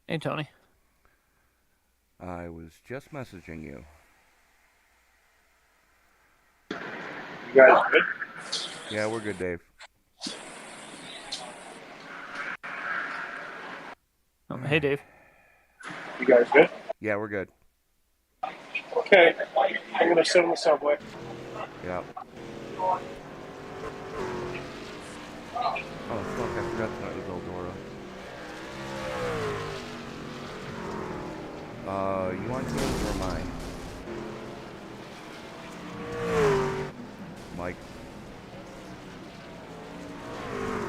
Hey, Tony. I was just messaging you. You guys good? Yeah, we're good, Dave. Oh, hey, Dave. You guys good? Yeah, we're good. Okay. I'm gonna sit on the subway. Yeah. Oh, fuck, I forgot tonight was Eldora. You want Cam's or mine? Mike.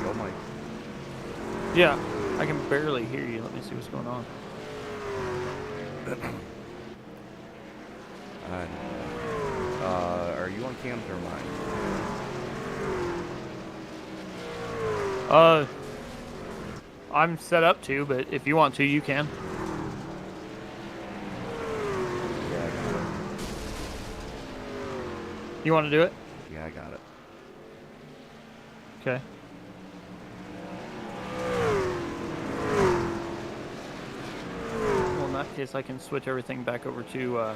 Yo, Mike. Yeah, I can barely hear you. Let me see what's going on. I don't know. Are you on Cam's or mine? I'm set up to, but if you want to, you can. Yeah, I got it. You want to do it? Yeah, I got it. Okay. Well, in that case, I can switch everything back over to.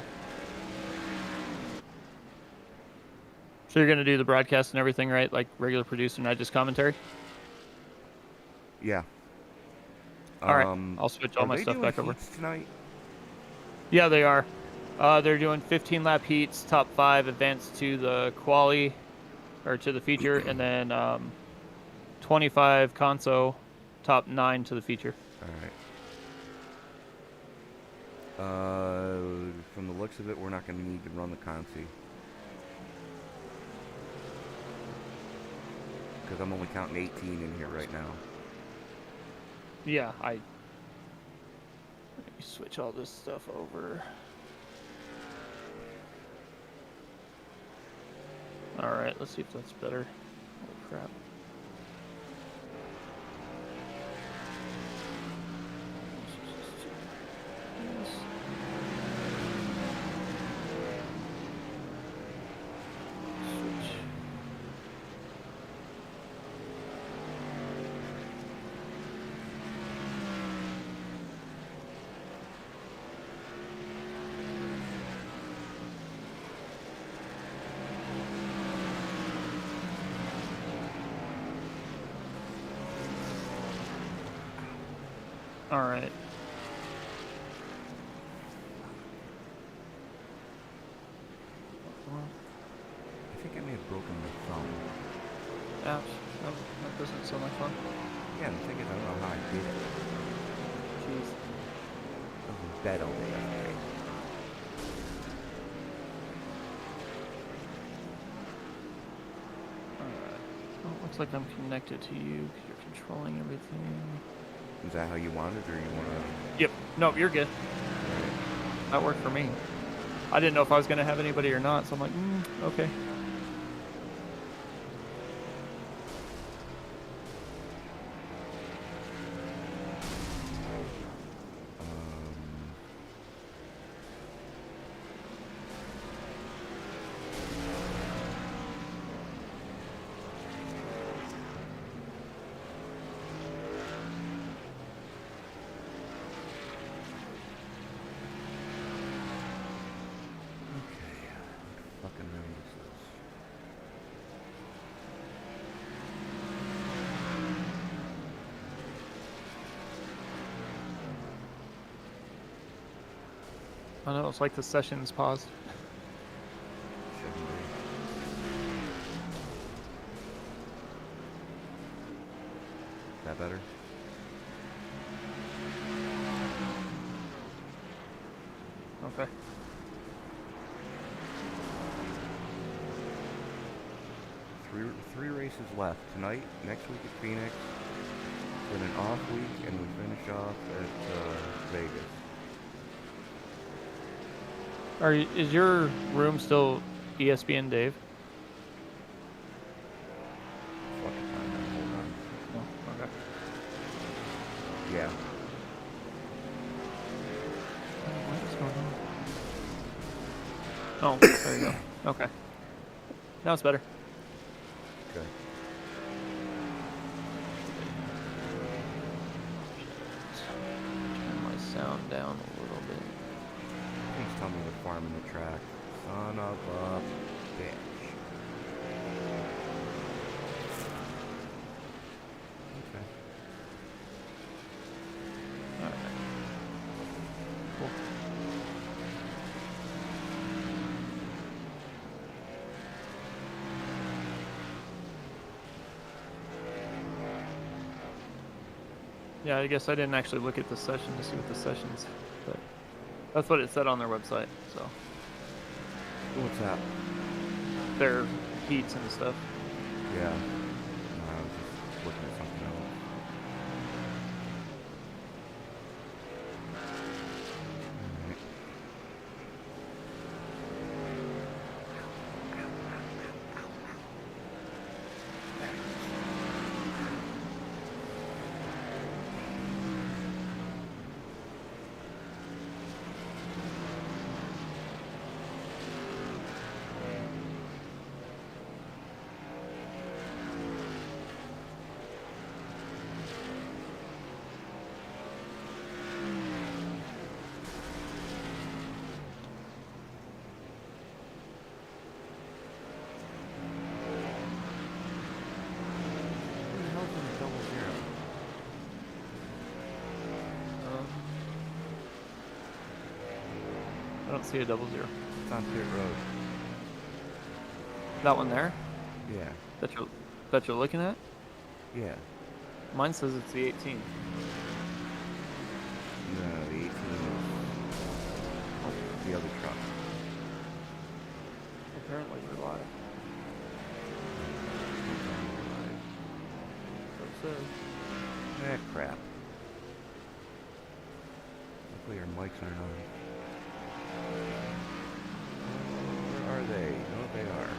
So you're gonna do the broadcast and everything, right? Like regular producer, not just commentary. Yeah. All right. I'll switch all Are my they stuff doing back over. heats tonight? Yeah, they are. They're doing 15 lap heats, top 5 advance to the quali, or to the feature, and then 25 console, top 9 to the feature. All right. From the looks of it, we're not going to need to run the consi. Because I'm only counting 18 in here right now. Yeah, let me switch all this stuff over. All right, let's see if that's better. Oh, crap. Switch. All right. I think I may have broken my phone. Ouch. That doesn't sound like fun. Yeah, the thing is, I don't know how I did it. Jeez. I was in bed all day yesterday. Alright. Well, it looks like I'm connected to you because you're controlling everything. Is that how you want it, or you want to... Yep. Nope, you're good. That worked for me. I didn't know if I was going to have anybody or not, so I'm like, okay. Fucking round is this? I know, it's like the session's paused. Shouldn't be. Is that better? Okay. Three races left. Tonight, next week at Phoenix, then an off week, and we finish off at Vegas. Is your room still ESBN Dave? Fucking time now, hold on. Oh, okay. Yeah. What is going on? Oh, there you go. Okay. Now it's better. Okay. Turn my sound down a little bit. Please tell me they're farming the track. Son of a bitch. Okay. Alright. Cool. Yeah, I guess I didn't actually look at the session to see what the session's, but that's what it said on their website, so. What's that? Their heats and stuff. Yeah. No, I was just looking at something else. Alright. Who the hell's in a double zero? I don't see a 00. It's on pit road. That one there? Yeah. That you're looking at? Yeah. Mine says it's the 18. No, the 18 is the other truck. Apparently you're live. So it says. Ah, crap. Luckily our mics aren't on. Where are they? No, they are.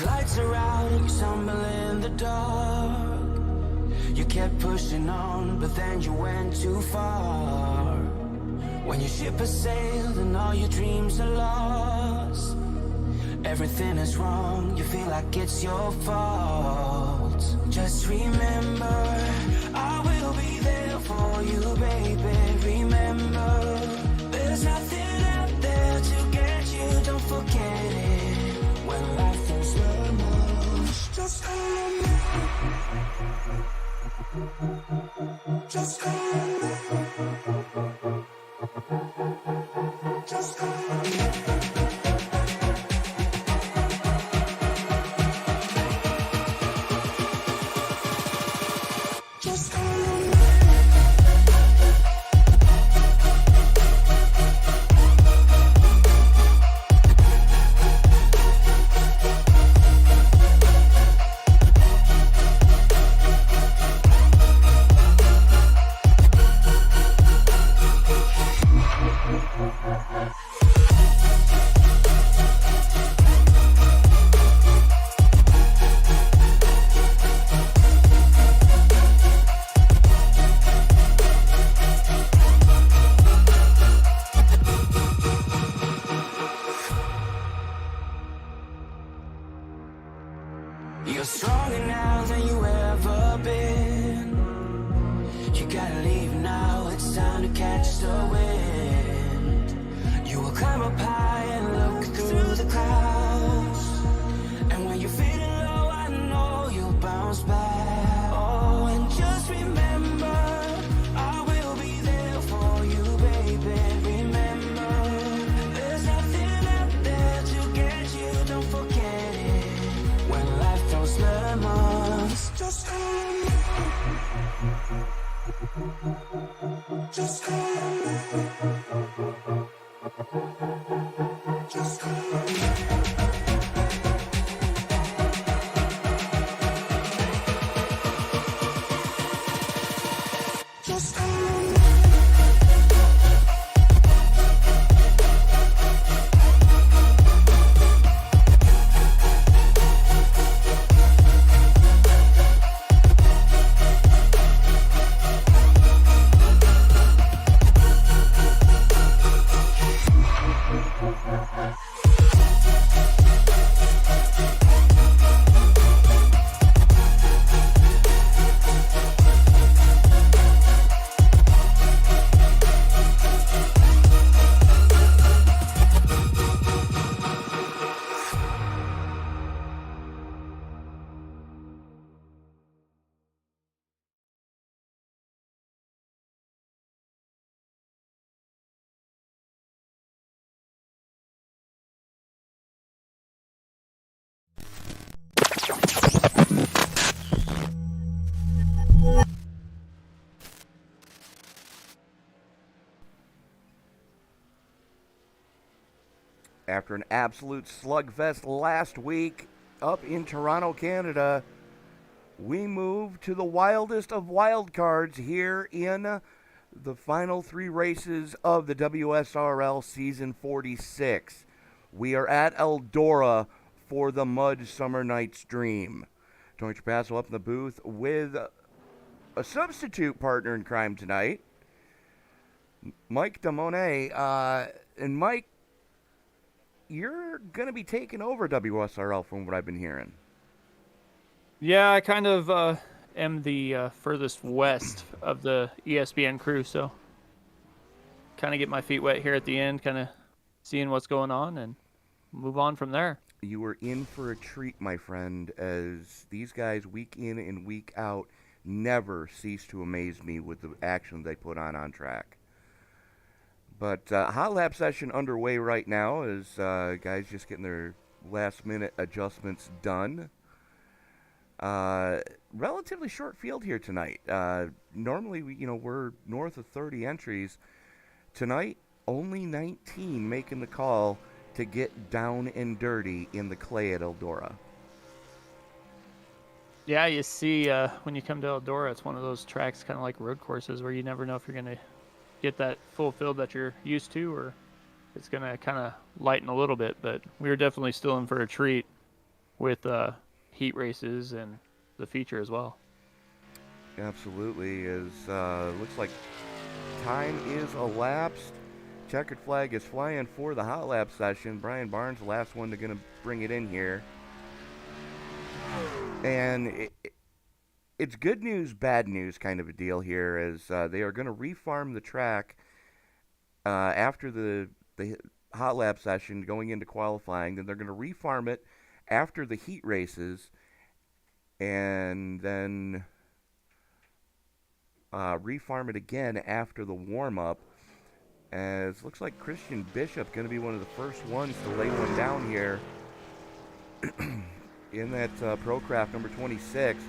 lights are out, you stumble in the dark. You kept pushing on, but then you went too far. Well, When your ship has sailed and all your dreams are lost, everything is wrong, you feel like it's your fault. Just remember, I will be there for you, baby. Remember, there's nothing out there to get you, don't forget it. When life is lemons, just hold me. Just hold me. Just hold me. You're stronger now than you ever been. You gotta leave now, it's time to catch the wind. You will climb up high and look through the clouds. And when you're feeling low, I know you'll bounce back. Oh, and just remember, I will be there for you, baby. Remember, there's nothing out there to get you, don't forget it. When life throws lemons, just hold me. Just hold me. Just hold me. Just hold me. After an absolute slugfest last week up in Toronto, Canada, we move to the wildest of wild cards here in the final three races of the WSRL Season 46. We are at Eldora for the Mud Summer Night's Dream. Tony Trapasso up in the booth with a substitute partner in crime tonight, Mike Damone. And Mike, you're going to be taking over WSRL from what I've been hearing. Yeah, I kind of am the furthest west of the ESBN crew, so kind of get my feet wet here at the end, kind of seeing what's going on and move on from there. You were in for a treat, my friend, as these guys week in and week out never cease to amaze me with the action they put on track. But hot lap session underway right now as guys just getting their last-minute adjustments done. Relatively short field here tonight. Normally, we're north of 30 entries. Tonight, only 19 making the call to get down and dirty in the clay at Eldora. Yeah, you see, when you come to Eldora, it's one of those tracks kind of like road courses where you never know if you're going to get that full field that you're used to, or it's going to kind of lighten a little bit. But we were definitely still in for a treat with heat races and the feature as well. Absolutely. Looks like time is elapsed checkered flag is flying for the hot lap session. Brian Barnes, the last one to going to bring it in here. And it's good news, bad news kind of a deal here, as they are going to refarm the track after the hot lap session going into qualifying. Then they're going to refarm it after the heat races, and then refarm it again after the warm-up. As looks like Christian Bishop going to be one of the first ones to lay one down here in that Procraft number 26.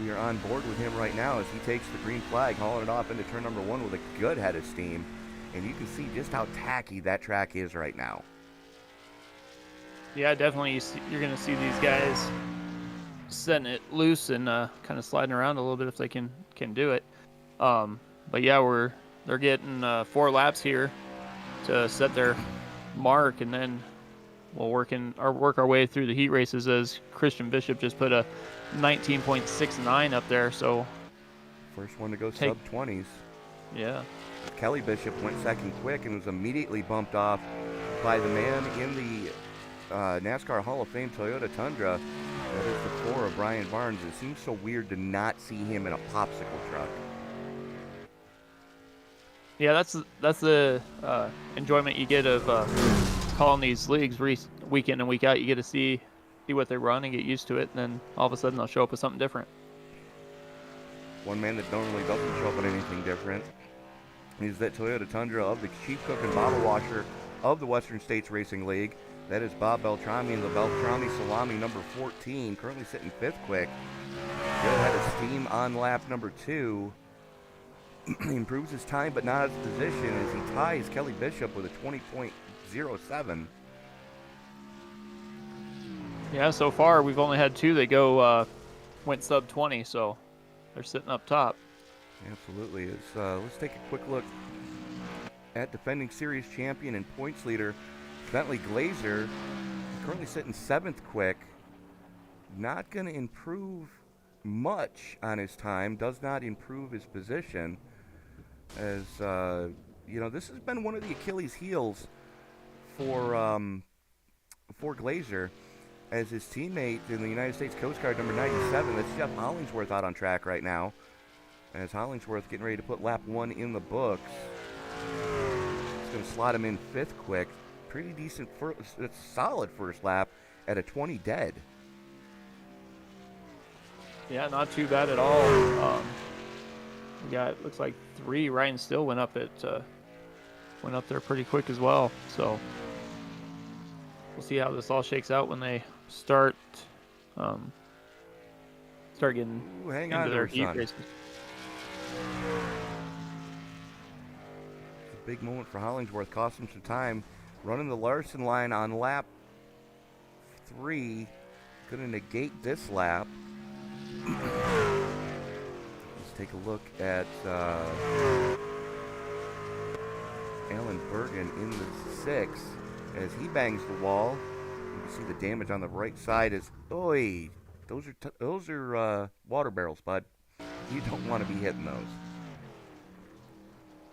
We are on board with him right now as he takes the green flag, hauling it off into turn number 1 with a good head of steam. And you can see just how tacky that track is right now. Yeah, definitely. You're going to see these guys setting it loose and kind of sliding around a little bit if they can do it. But yeah, they're getting 4 laps here to set their mark, and then we'll work our way through the heat races, as Christian Bishop just put a 19.69 up there. So first one to go sub-20s. Yeah. Kelly Bishop went second quick and was immediately bumped off by the man in the NASCAR Hall of Fame Toyota Tundra. That is the 4 of Brian Barnes. It seems so weird to not see him in a popsicle truck. Yeah, that's the enjoyment you get of calling these leagues week in and week out. You get to see what they run and get used to it, and then all of a sudden they'll show up with something different. One man that normally doesn't show up with anything different is that Toyota Tundra of the Chief Cook and Bottle Washer of the Western States Racing League. That is Bob Beltrami in the Beltrami Salami number 14, currently sitting 5th quick. Good head of steam on lap number 2. He improves his time but not his position as he ties Kelly Bishop with a 20.07. Yeah, so far we've only had 2 that went sub 20, so they're sitting up top. Absolutely. Let's take a quick look at defending series champion and points leader Bentley Glazer, currently sitting 7th quick. Not going to improve much on his time, does not improve his position, as this has been one of the Achilles heels for Glazer, as his teammate in the United States Coast Guard number 97, that's Jeff Hollingsworth, out on track right now, as Hollingsworth getting ready to put lap 1 in the books. It's going to slot him in 5th quick. Pretty decent, solid first lap at a 20 dead. Yeah, not too bad at all. We got, looks like 3. Ryan Still went up there pretty quick as well. So we'll see how this all shakes out when they start getting into their heat races. It's a big moment for Hollingsworth. Cost him some time. Running the Larson line on lap 3. Going to negate this lap. Let's take a look at Alan Bergen in the 6 as he bangs the wall. You can see the damage on the right side is, those are water barrels, bud. You don't want to be hitting those.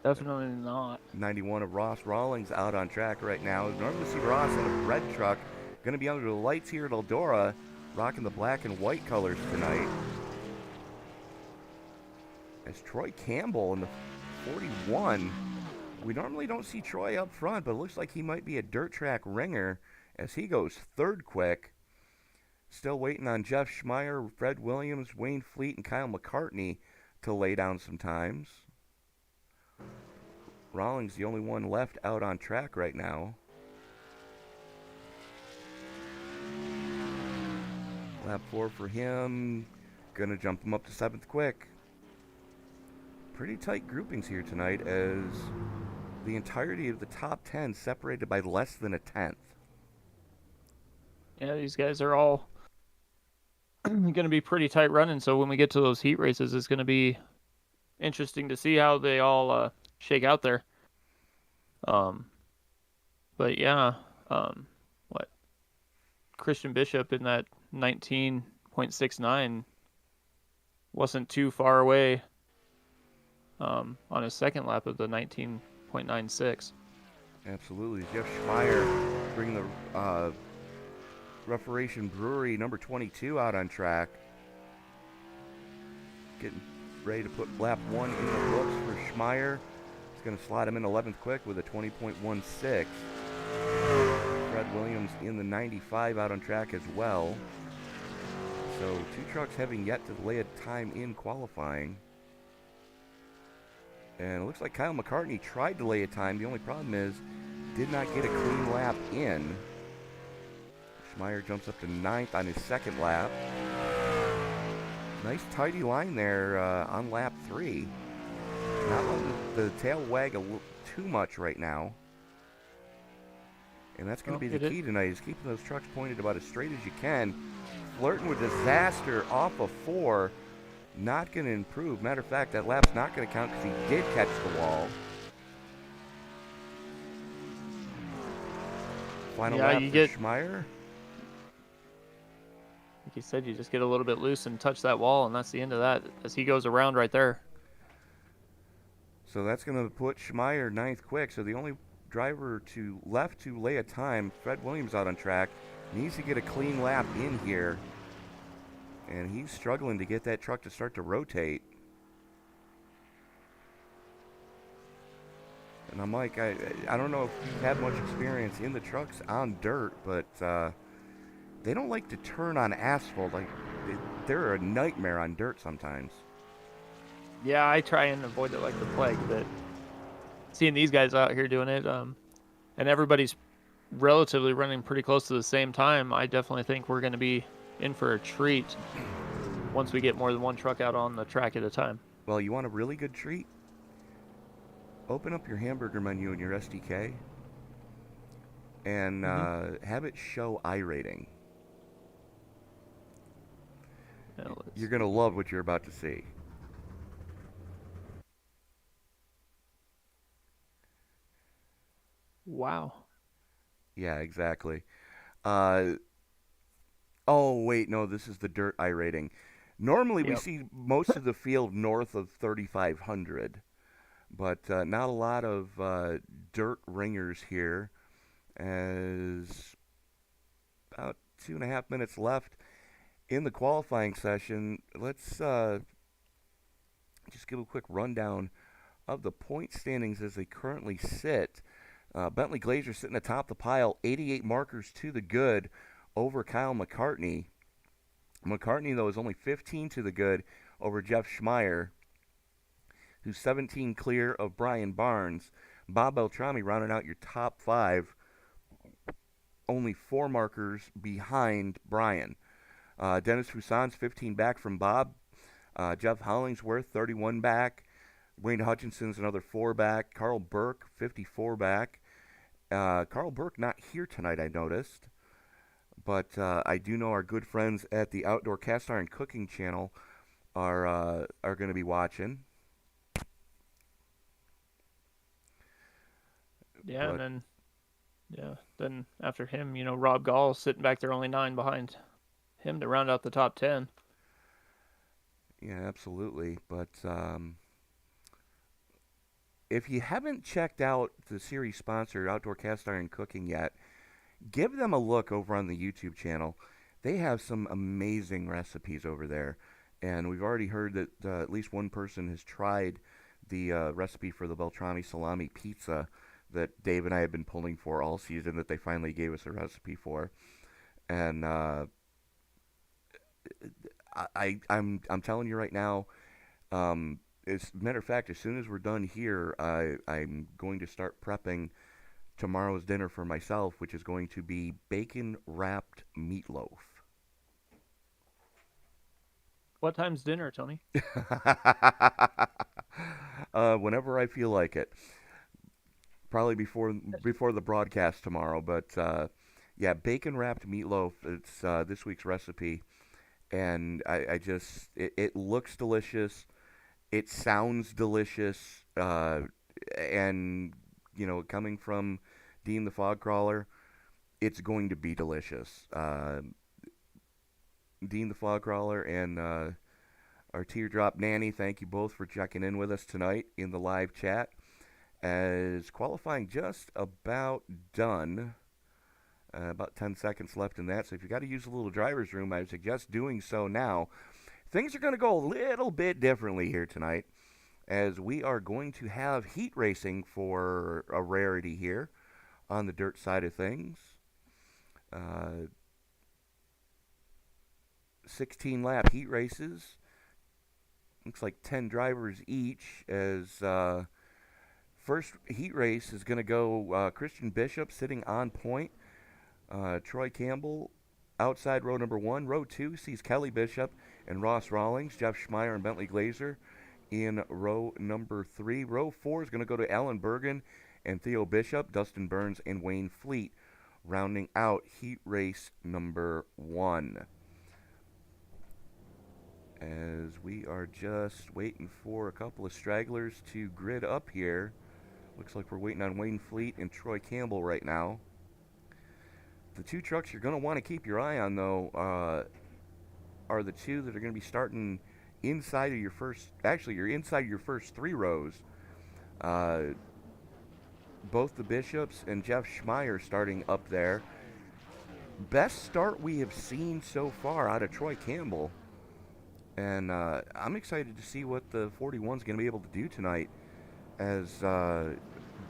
Definitely not. 91 of Ross Rawlings out on track right now. Normally see Ross in a red truck. Going to be under the lights here at Eldora, rocking the black and white colors tonight. As Troy Campbell in the 41. We normally don't see Troy up front, but it looks like he might be a dirt track ringer as he goes 3rd quick. Still waiting on Jeff Schmeier, Fred Williams, Wayne Fleet, and Kyle McCartney to lay down some times. Rawlings the only one left out on track right now. Lap 4 for him. Gonna jump him up to 7th quick. Pretty tight groupings here tonight, as the entirety of the top 10 separated by less than a 10th. Yeah, these guys are all going to be pretty tight running, so when we get to those heat races, it's going to be interesting to see how they all shake out there. But yeah, Christian Bishop in that 19.69 wasn't too far away on his second lap of the 5.96. Absolutely. Jeff Schmeier bringing the Reparation Brewery number 22 out on track. Getting ready to put lap 1 in the books for Schmeier. He's going to slot him in 11th quick with a 20.16. Fred Williams in the 95 out on track as well. So 2 trucks having yet to lay a time in qualifying. And it looks like Kyle McCartney tried to lay a time. The only problem is did not get a clean lap in. Schmeier jumps up to 9th on his second lap. Nice tidy line there on lap 3. Not letting the tail wag too much right now. And that's going to be the key tonight, is keeping those trucks pointed about as straight as you can. Flirting with disaster off of 4. Not going to improve. Matter of fact, that lap's not going to count because he did catch the wall. Final lap for Schmeier. Like you said, you just get a little bit loose and touch that wall, and that's the end of that as he goes around right there. So that's going to put Schmeier 9th quick. So the only driver left to lay a time, Fred Williams out on track, needs to get a clean lap in here. And he's struggling to get that truck to start to rotate. And I'm like, I don't know if you've had much experience in the trucks on dirt, but they don't like to turn on asphalt. Like, they're a nightmare on dirt sometimes. Yeah, I try and avoid it like the plague, but seeing these guys out here doing it, and everybody's relatively running pretty close to the same time, I definitely think we're going to be in for a treat once we get more than one truck out on the track at a time. Well, you want a really good treat? Open up your hamburger menu in your SDK and have it show iRating. You're going to love what you're about to see. Wow. Yeah, exactly. Oh, wait, no, this is the dirt iRating. Normally we see most of the field north of 3,500, but not a lot of dirt ringers here. As about 2.5 minutes left in the qualifying session. Let's just give a quick rundown of the point standings as they currently sit. Bentley Glazer sitting atop the pile, 88 markers to the good over Kyle McCartney. McCartney, though, is only 15 to the good over Jeff Schmeier, who's 17 clear of Brian Barnes. Bob Beltrami rounding out your top 5, only 4 markers behind Brian. Dennis Fusson's 15 back from Bob. Jeff Hollingsworth, 31 back. Wayne Hutchinson's another 4 back. Carl Burke, 54 back. Carl Burke not here tonight, I noticed. But I do know our good friends at the Outdoor Cast Iron Cooking channel are going to be watching. Yeah, but, and then after him, Rob Gall sitting back there, only 9 behind him to round out the top 10. Yeah, absolutely. But if you haven't checked out the series sponsor, Outdoor Cast Iron Cooking, yet, give them a look over on the YouTube channel. They have some amazing recipes over there. And we've already heard that at least one person has tried the recipe for the Beltrami salami pizza that Dave and I have been pulling for all season, that they finally gave us a recipe for. And I'm telling you right now, as a matter of fact, as soon as we're done here, I'm going to start prepping tomorrow's dinner for myself, which is going to be bacon-wrapped meatloaf. What time's dinner, Tony? Whenever I feel like it. Probably before the broadcast tomorrow. But, yeah, bacon-wrapped meatloaf. It's this week's recipe. And it looks delicious. It sounds delicious. And, coming from Dean the Fog Crawler, it's going to be delicious. Dean the Fog Crawler and our Teardrop Nanny, thank you both for checking in with us tonight in the live chat. as qualifying just about done. About 10 seconds left in that, so if you got to use a little driver's room, I would suggest doing so now. Things are going to go a little bit differently here tonight, as we are going to have heat racing for a rarity here on the dirt side of things. 16-lap heat races. Looks like 10 drivers each, as first heat race is going to go Christian Bishop sitting on point. Troy Campbell outside row number 1. Row 2 sees Kelly Bishop and Ross Rawlings, Jeff Schmeier and Bentley Glazer in row number 3. Row 4 is going to go to Alan Bergen and Theo Bishop, Dustin Burns, and Wayne Fleet, rounding out heat race number 1. As we are just waiting for a couple of stragglers to grid up here. Looks like we're waiting on Wayne Fleet and Troy Campbell right now. The two trucks you're going to want to keep your eye on, though, are the two that are going to be starting inside of your first... Actually, you're inside your first 3 rows. Both the Bishops and Jeff Schmeier starting up there. Best start we have seen so far out of Troy Campbell. And I'm excited to see what the 41's going to be able to do tonight, as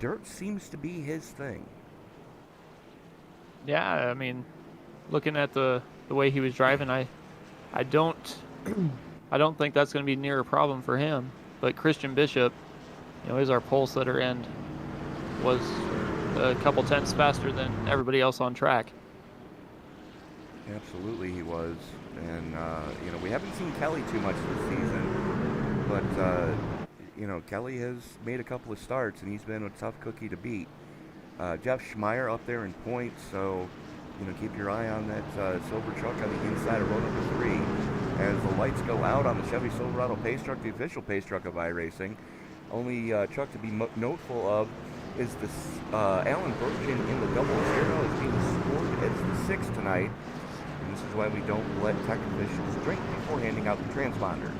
dirt seems to be his thing. Yeah, I mean, looking at the way he was driving, I don't I don't think that's going to be near a problem for him. But Christian Bishop, is our pole sitter and was a couple tenths faster than everybody else on track. Absolutely, he was. And we haven't seen Kelly too much this season, but Kelly has made a couple of starts and he's been a tough cookie to beat. Jeff Schmeier up there in points, so keep your eye on that silver truck on the inside of row number 3 as the lights go out on the Chevy Silverado pace truck, the official pace truck of iRacing. Only truck to be noteful of is this Alan Bergen in the 00 is being scored as the 6th tonight, and this is why we don't let tech officials drink before handing out the transponders.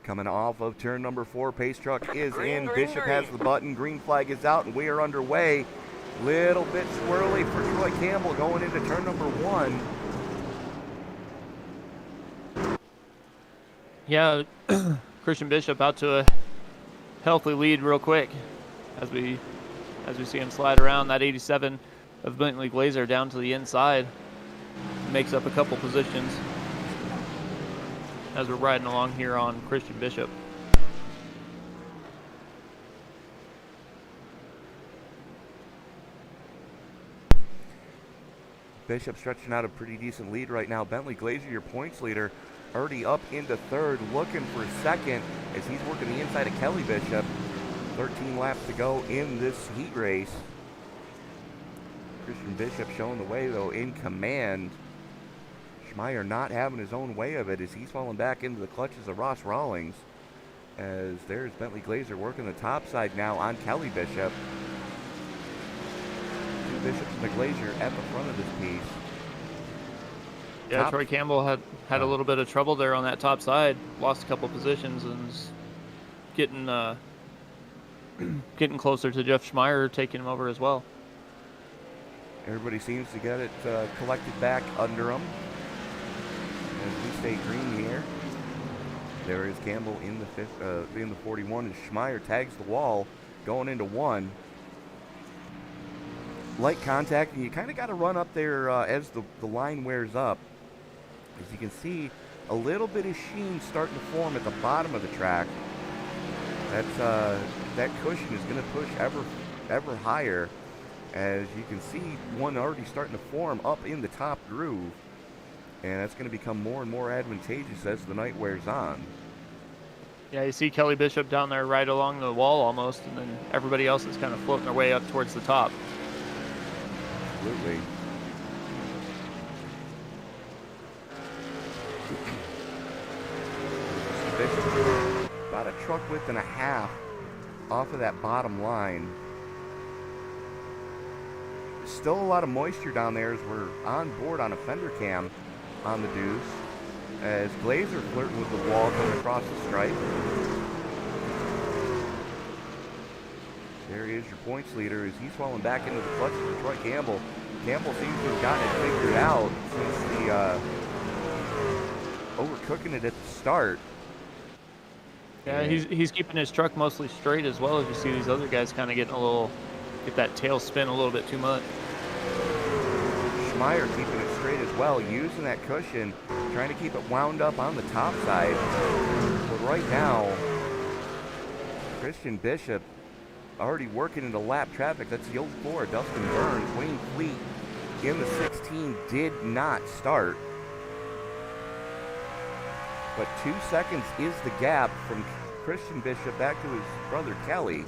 Coming off of turn number 4, pace truck is in. Bishop has the button. Green flag is out, and we are underway. Little bit swirly for Troy Campbell going into turn number 1. Yeah, Christian Bishop out to a healthy lead real quick as we see him slide around. That 87 of Bentley Glazer down to the inside makes up a couple positions as we're riding along here on Christian Bishop. Bishop stretching out a pretty decent lead right now. Bentley Glazer, your points leader, already up into 3rd, looking for 2nd as he's working the inside of Kelly Bishop. 13 laps to go in this heat race. Christian Bishop showing the way, though, in command. Schmeier not having his own way of it as he's falling back into the clutches of Ross Rawlings. As there's Bentley Glazer working the top side now on Kelly Bishop. Two Bishops and the Glazer at the front of this piece. Yeah, Troy Campbell had a little bit of trouble there on that top side. Lost a couple positions and is getting closer to Jeff Schmeier, taking him over as well. Everybody seems to get it collected back under him. As we stay green here. There is Campbell in the 41 as Schmeier tags the wall going into 1. Light contact, and you kind of got to run up there as the line wears up. As you can see, a little bit of sheen starting to form at the bottom of the track. That cushion is going to push ever higher. As you can see, one already starting to form up in the top groove. And that's going to become more and more advantageous as the night wears on. Yeah, you see Kelly Bishop down there right along the wall almost, and then everybody else is kind of floating their way up towards the top. Absolutely. Bishop, about a truck width and a half off of that bottom line. still a lot of moisture down there as we're on board on a fender cam on the Deuce. As Glazer flirting with the wall coming across the stripe. There is your points leader as he's falling back into the clutches for Troy Campbell. Campbell seems to have gotten it figured out since the overcooking it at the start. Yeah, he's keeping his truck mostly straight as well as you see these other guys kind of get that tail spin a little bit too much. Schmeier keeping it straight as well, using that cushion, trying to keep it wound up on the top side. But right now, Christian Bishop already working into lap traffic. That's the old four, Dustin Burns. Wayne Fleet in the 16 did not start. But 2 seconds is the gap from Christian Bishop back to his brother Kelly.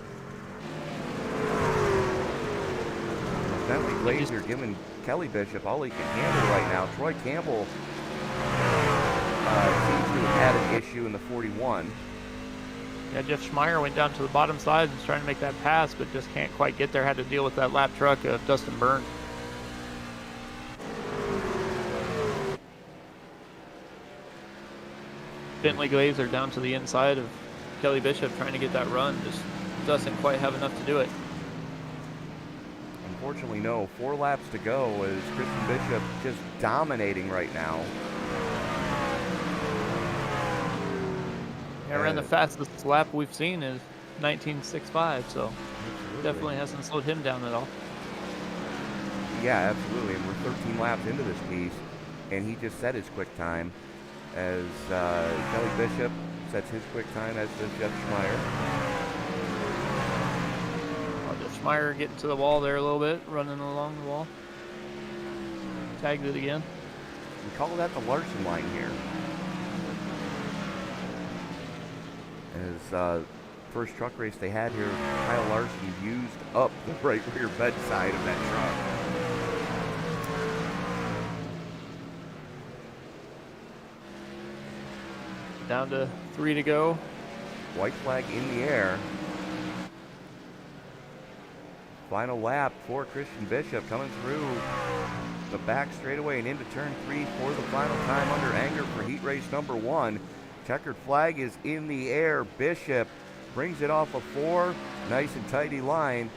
Bentley Glazer giving Kelly Bishop all he can handle right now. Troy Campbell seems to have had an issue in the 41. Yeah, Jeff Schmeier went down to the bottom side and was trying to make that pass, but just can't quite get there. Had to deal with that lap truck of Dustin Burns. Bentley Glazer down to the inside of Kelly Bishop trying to get that run. Just doesn't quite have enough to do it. Unfortunately, no. 4 laps to go as Christian Bishop just dominating right now. Yeah, ran the fastest lap we've seen is 19.65, so definitely hasn't slowed him down at all. Yeah, absolutely. And we're 13 laps into this piece, and he just set his quick time as Kelly Bishop sets his quick time, as does Jeff Schmeier. Jeff Schmeier getting to the wall there a little bit, running along the wall. Tagged it again. We call that the Larson line here. As first truck race they had here, Kyle Larson used up the right rear bed side of that truck. Down to 3 to go. White flag in the air. Final lap for Christian Bishop coming through the back straightaway and into turn 3 for the final time under anger for heat race number 1. Checkered flag is in the air. Bishop brings it off a 4. Nice and tidy line.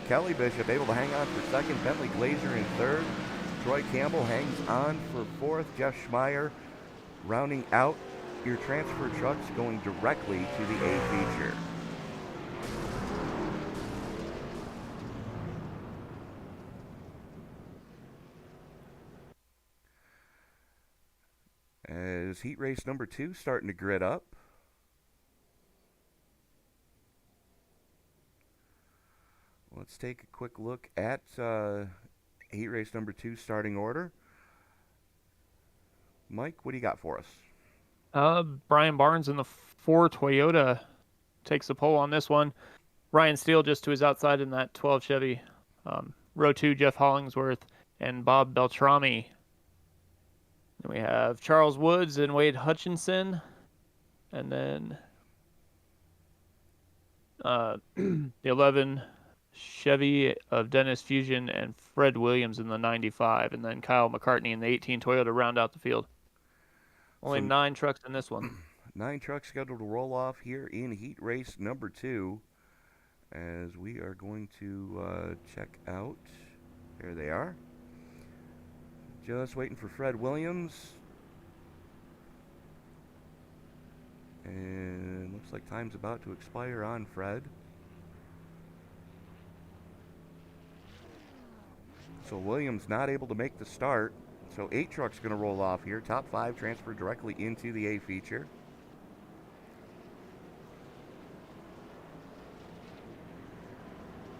Kelly Bishop able to hang on for second. Bentley Glazer in third. Troy Campbell hangs on for fourth. Jeff Schmeier rounding out your transfer trucks going directly to the A feature. As heat race number 2 starting to grid up. Let's take a quick look at heat race number 2 starting order. Mike, what do you got for us? Brian Barnes in the 4 Toyota takes the pole on this one. Ryan Steele just to his outside in that 12 Chevy. Row 2, Jeff Hollingsworth and Bob Beltrami. Then we have Charles Woods and Wade Hutchinson. And then the 11 Chevy of Dennis Fusion and Fred Williams in the 95. And then Kyle McCartney in the 18 Toyota round out the field. Only 9 trucks in this one. 9 trucks scheduled to roll off here in heat race number 2. As we are going to check out. Here they are. Just waiting for Fred Williams. And looks like time's about to expire on Fred. So Williams not able to make the start. So 8 trucks going to roll off here. Top 5 transfer directly into the A feature.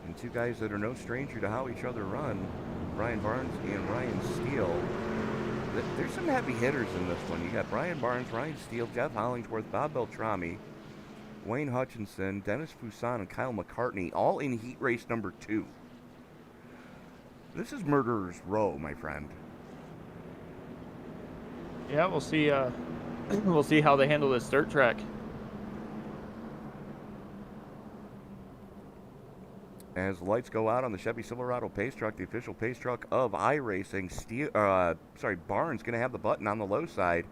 And 2 guys that are no stranger to how each other run, Brian Barnes and Ryan Steele. There's some heavy hitters in this one. You got Brian Barnes, Ryan Steele, Jeff Hollingsworth, Bob Beltrami, Wayne Hutchinson, Dennis Fuson, and Kyle McCartney, all in heat race number 2. This is Murderer's Row, my friend. Yeah, we'll see. We'll see how they handle this dirt track. As the lights go out on the Chevy Silverado pace truck, the official pace truck of iRacing, Barnes going to have the button on the low side.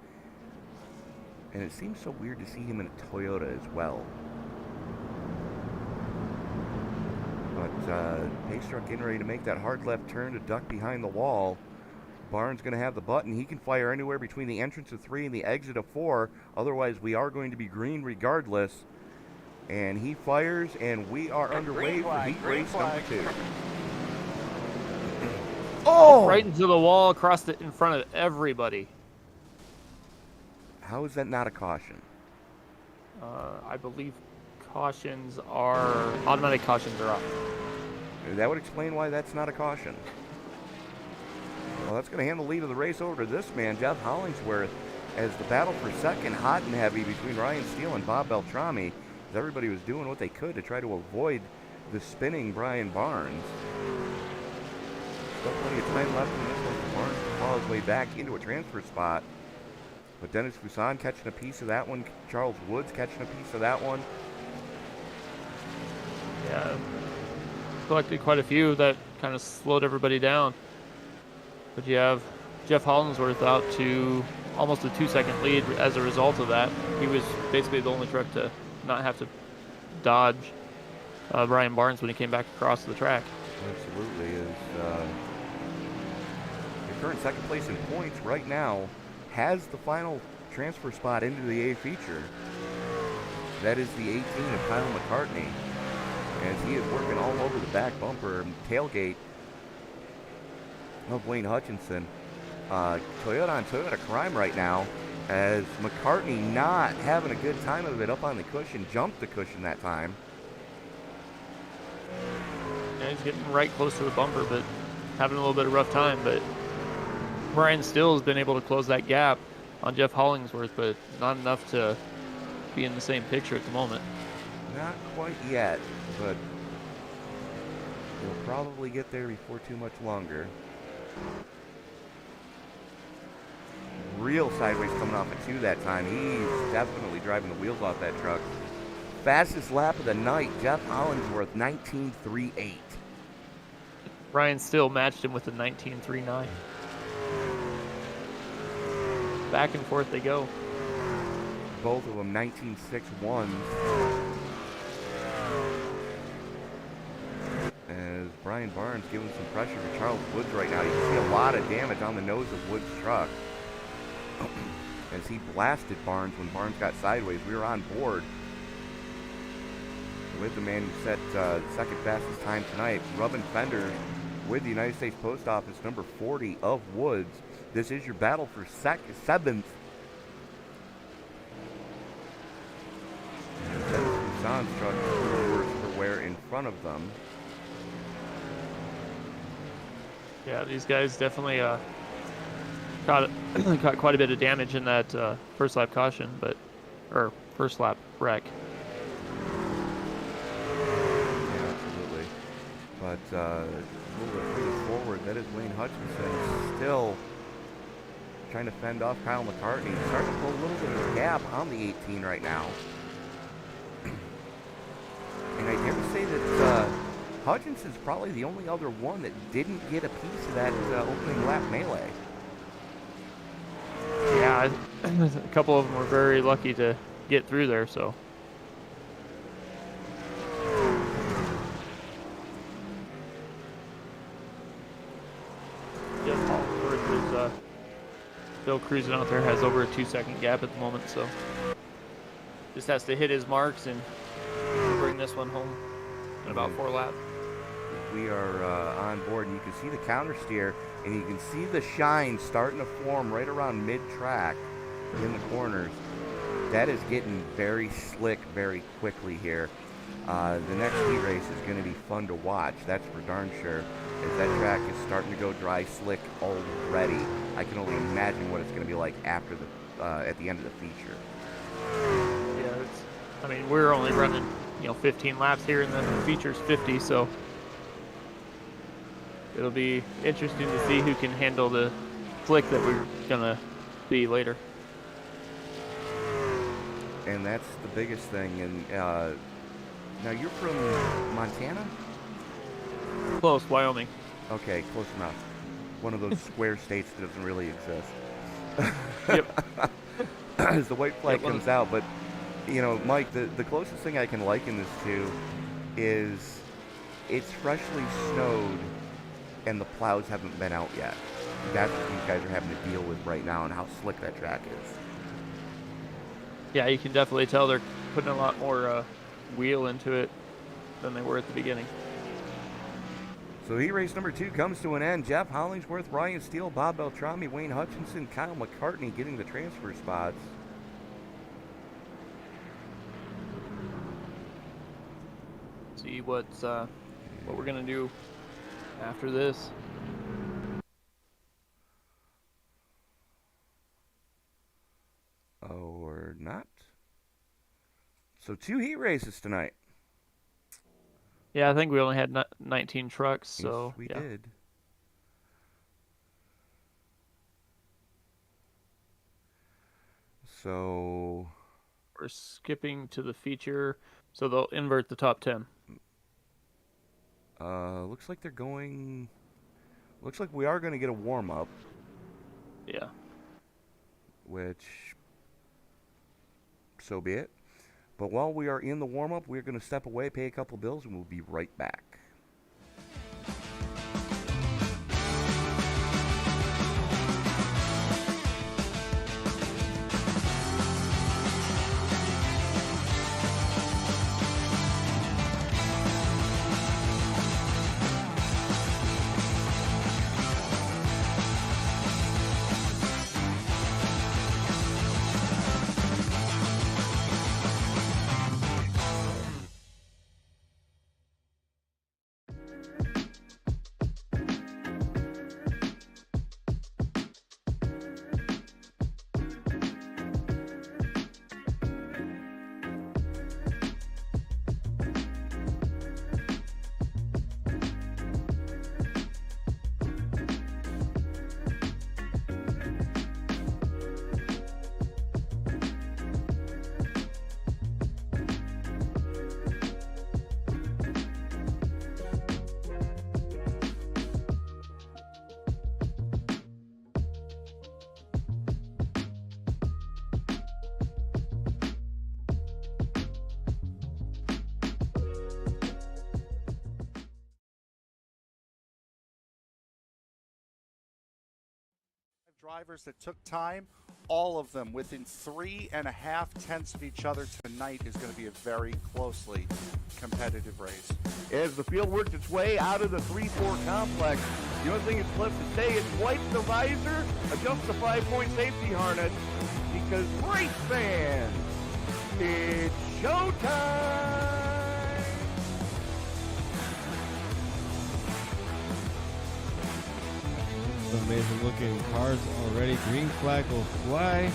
And it seems so weird to see him in a Toyota as well. But pace truck getting ready to make that hard left turn to duck behind the wall. Barnes going to have the button. He can fire anywhere between the entrance of 3 and the exit of 4. Otherwise, we are going to be green regardless. And he fires, and we are underway for heat race number 2. Oh! Right into the wall, in front of everybody. How is that not a caution? I believe automatic cautions are off. That would explain why that's not a caution. Well, that's going to hand the lead of the race over to this man, Jeff Hollingsworth, as the battle for second, hot and heavy between Ryan Steele and Bob Beltrami. As everybody was doing what they could to try to avoid the spinning Brian Barnes. Still plenty of time left in this one for Barnes to claw his way back into a transfer spot. But Dennis Poussin catching a piece of that one. Charles Woods catching a piece of that one. Yeah, collected quite a few that kind of slowed everybody down. But you have Jeff Hollingsworth out to almost a 2-second lead as a result of that. He was basically the only truck to not have to dodge Brian Barnes when he came back across the track. Absolutely. The current second place in points right now has the final transfer spot into the A feature. That is the 18 of Kyle McCartney, as he is working all over the back bumper and tailgate of Wayne Hutchinson. Toyota on Toyota crime right now, as McCartney not having a good time of it up on the cushion, jumped the cushion that time. Yeah, he's getting right close to the bumper, but having a little bit of a rough time. But Brian Still has been able to close that gap on Jeff Hollingsworth, but not enough to be in the same picture at the moment. Not quite yet, but he'll probably get there before too much longer. Real sideways coming off a 2 that time. He's definitely driving the wheels off that truck. Fastest lap of the night, Jeff Hollingsworth, 19.38. Brian Still matched him with a 19.39. Back and forth they go. Both of them 19.61s. As Brian Barnes giving some pressure to Charles Woods right now. You can see a lot of damage on the nose of Woods' truck. As he blasted Barnes when Barnes got sideways. We were on board with the man who set second fastest time tonight, rubbing fenders with the United States Post Office number 40 of Woods. This is your battle for seventh. Poussin's truck is worse for wear in front of them. Yeah, these guys definitely caught quite a bit of damage in that first lap caution, or first lap wreck. Yeah, absolutely. But a little bit further forward, that is Wayne Hutchinson still trying to fend off Kyle McCartney. Starting to pull a little bit of a gap on the 18 right now. And I dare say that Hutchinson's probably the only other one that didn't get a piece of that opening lap melee. Yeah, a couple of them were very lucky to get through there, so. Jeff Hollingsworth is still cruising out there, has over a 2-second gap at the moment, so just has to hit his marks and bring this one home in about 4 laps. We are on board, and you can see the counter steer, and you can see the shine starting to form right around mid-track in the corners. That is getting very slick very quickly here. The next heat race is going to be fun to watch, that's for darn sure, as that track is starting to go dry slick already. I can only imagine what it's going to be like after at the end of the feature. Yeah, I mean, we're only running 15 laps here, and the feature's 50, so it'll be interesting to see who can handle the flick that we're gonna be later. And that's the biggest thing. And now you're from Montana? Close, Wyoming. Okay, close enough. One of those square states that doesn't really exist. Yep. As the white flag Yep, comes out, but you know, Mike, the closest thing I can liken this to is it's freshly snowed and the plows haven't been out yet. That's what these guys are having to deal with right now and how slick that track is. Yeah, you can definitely tell they're putting a lot more wheel into it than they were at the beginning. So race number 2 comes to an end. Jeff Hollingsworth, Ryan Steele, Bob Beltrami, Wayne Hutchinson, Kyle McCartney getting the transfer spots. See what we're gonna do after this. Or not. So 2 heat races tonight. Yeah, I think we only had 19 trucks, so yes, we yeah. did. So We're skipping to the feature, so they'll invert the top 10. looks like they're going. Looks like we are going to get a warm up. Yeah. Which, so be it. But while we are in the warm up, we're going to step away, pay a couple bills, and we'll be right back. Drivers that took time, all of them within 3.5 tenths of each other tonight is going to be a very closely competitive race. As the field works its way out of the 3-4 complex, the only thing that's left to say is wipe the visor, adjust the 5-point safety harness, because race fans, it's showtime! Amazing looking cars already. Green flag will fly.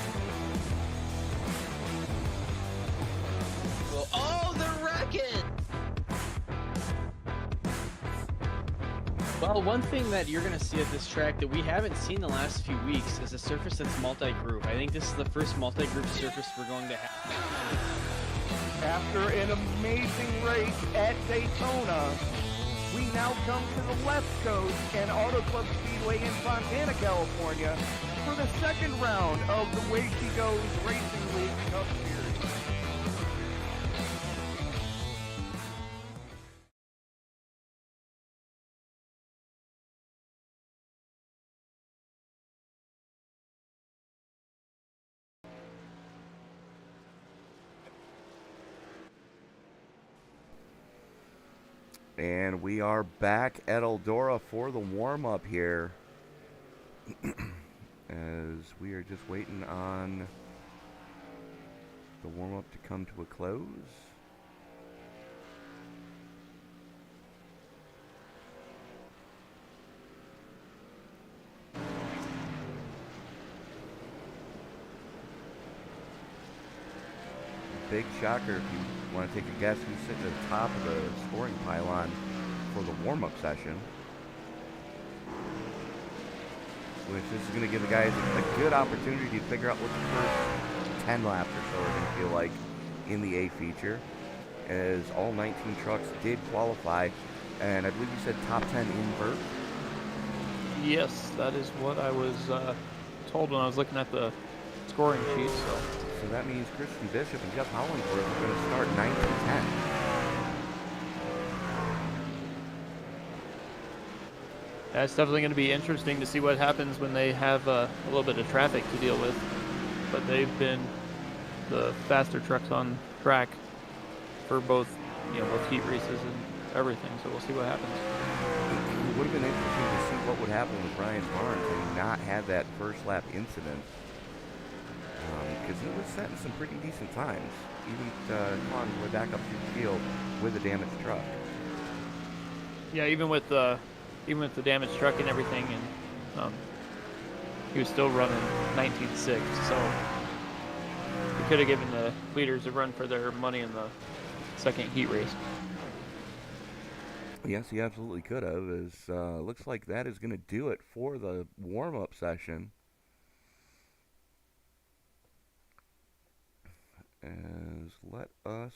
Well, oh, they're wrecking! Well, one thing that you're going to see at this track that we haven't seen the last few weeks is a surface that's multi-group. I think this is the first multi-group surface we're going to have. After an amazing race at Daytona, we now come to the West Coast and Auto Club Speedway in Fontana, California for the second round of the Way She Goes Racing League Cup Series. And we are back at Eldora for the warm-up here. As we are just waiting on the warm-up to come to a close. Big shocker if you want to take a guess who's sitting at the top of the scoring pylon for the warm-up session. Which this is going to give the guys a good opportunity to figure out what the first 10 laps or so are going to feel like in the A feature. As all 19 trucks did qualify And I believe you said top 10 invert. Yes, that is what I was told when I was looking at the scoring sheet. So that means Christian Bishop and Jeff Hollingsworth are going to start 9-10. That's definitely going to be interesting to see what happens when they have a little bit of traffic to deal with. But they've been the faster trucks on track for both heat races and everything. So we'll see what happens. It would have been interesting to see what would happen with Brian Barnes had he not had that first lap incident. Because he was setting some pretty decent times, even on the way back up through the field with a damaged truck. Yeah, even with the damaged truck and everything, and he was still running 19.6. So we could have given the leaders a run for their money in the second heat race. Yes, he absolutely could have. Looks like that is going to do it for the warm-up session. As let us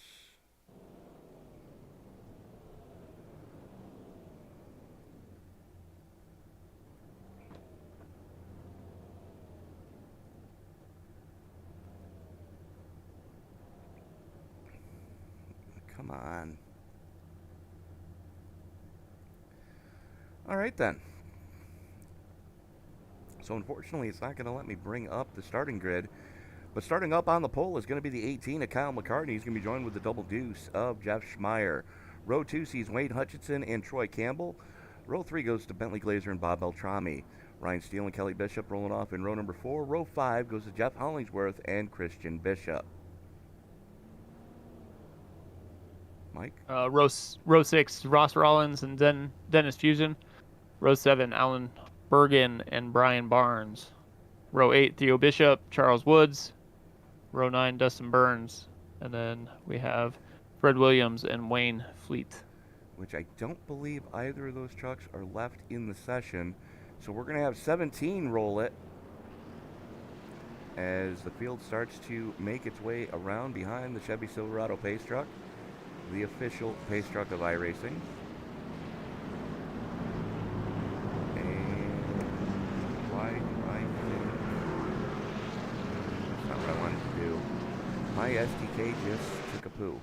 come on. All right then. So unfortunately, it's not going to let me bring up the starting grid. But starting up on the pole is going to be the 18 of Kyle McCartney. He's going to be joined with the double deuce of Jeff Schmeier. Row 2 sees Wayne Hutchinson and Troy Campbell. Row 3 goes to Bentley Glazer and Bob Beltrami. Ryan Steele and Kelly Bishop rolling off in row number 4. Row 5 goes to Jeff Hollingsworth and Christian Bishop. Mike? Row 6, Ross Rollins and Dennis Fusion. Row 7, Alan Bergen and Brian Barnes. Row 8, Theo Bishop, Charles Woods. Row 9, Dustin Burns. And then we have Fred Williams and Wayne Fleet. Which I don't believe either of those trucks are left in the session. So we're going to have 17 roll it as the field starts to make its way around behind the Chevy Silverado pace truck, the official pace truck of iRacing. My SDK just took a poo.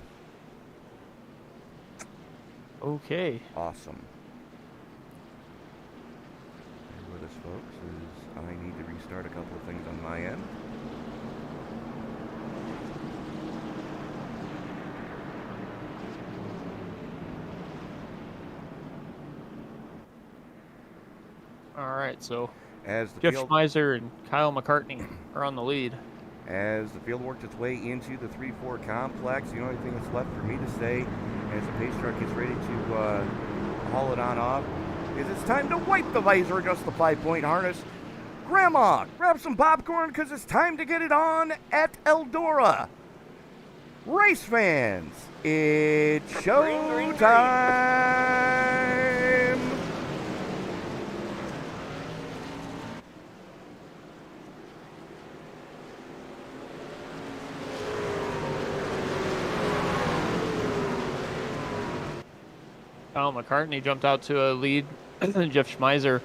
Okay. Awesome. Bear with us, folks, as I need to restart a couple of things on my end. All right, so As the Jeff field, Schmeiser and Kyle McCartney are on the lead. As the field worked its way into the 3-4 complex, the only thing that's left for me to say as the pace truck gets ready to haul it on off is it's time to wipe the visor, adjust the 5-point harness. Grandma, grab some popcorn because it's time to get it on at Eldora. Race fans, it's showtime! Kyle McCartney jumped out to a lead. Jeff Schmeiser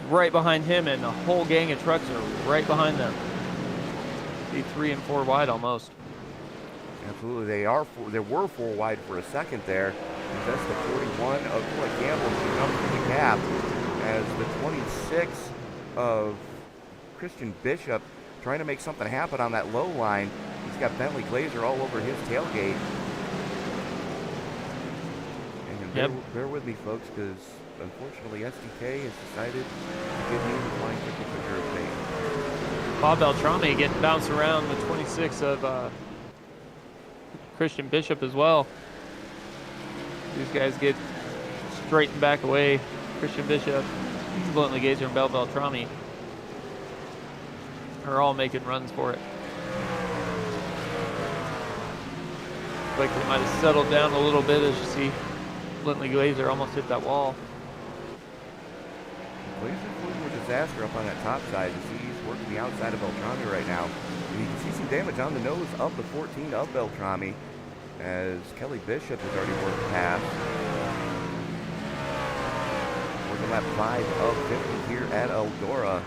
right behind him, and the whole gang of trucks are right behind them. Be 3 and 4 wide almost. Absolutely, they were 4 wide for a second there. That's the 41 of Troy Campbell who jumped to the gap as the 26 of Christian Bishop trying to make something happen on that low line. He's got Bentley Glazer all over his tailgate. And bear with me, folks, because unfortunately SDK has decided to give me the flying ticket for Europe. Bob Beltrami getting bounced around the 26 of Christian Bishop as well. These guys get straightened back away. Christian Bishop, Bentley Glazer, and Bob Beltrami are all making runs for it. Like they might have settled down a little bit as you see Bentley Glazer almost hit that wall. Glazer's looking for disaster up on that top side. You see he's working the outside of Beltrami right now. And you can see some damage on the nose of the 14 of Beltrami as Kelly Bishop has already worked past. working lap 5 of 50 here at Eldora.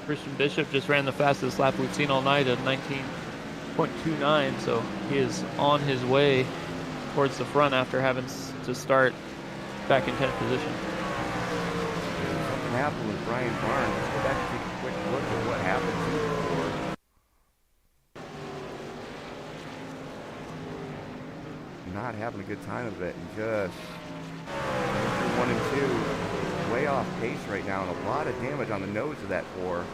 Christian Bishop just ran the fastest lap we've seen all night at 19.29, so he is on his way towards the front after having to start back in 10th position. Something happened with Brian Barnes. Let's go back and take a quick look at what happened to the board. Not having a good time of it, and just 1 and 2 way off pace right now, and a lot of damage on the nose of that 4.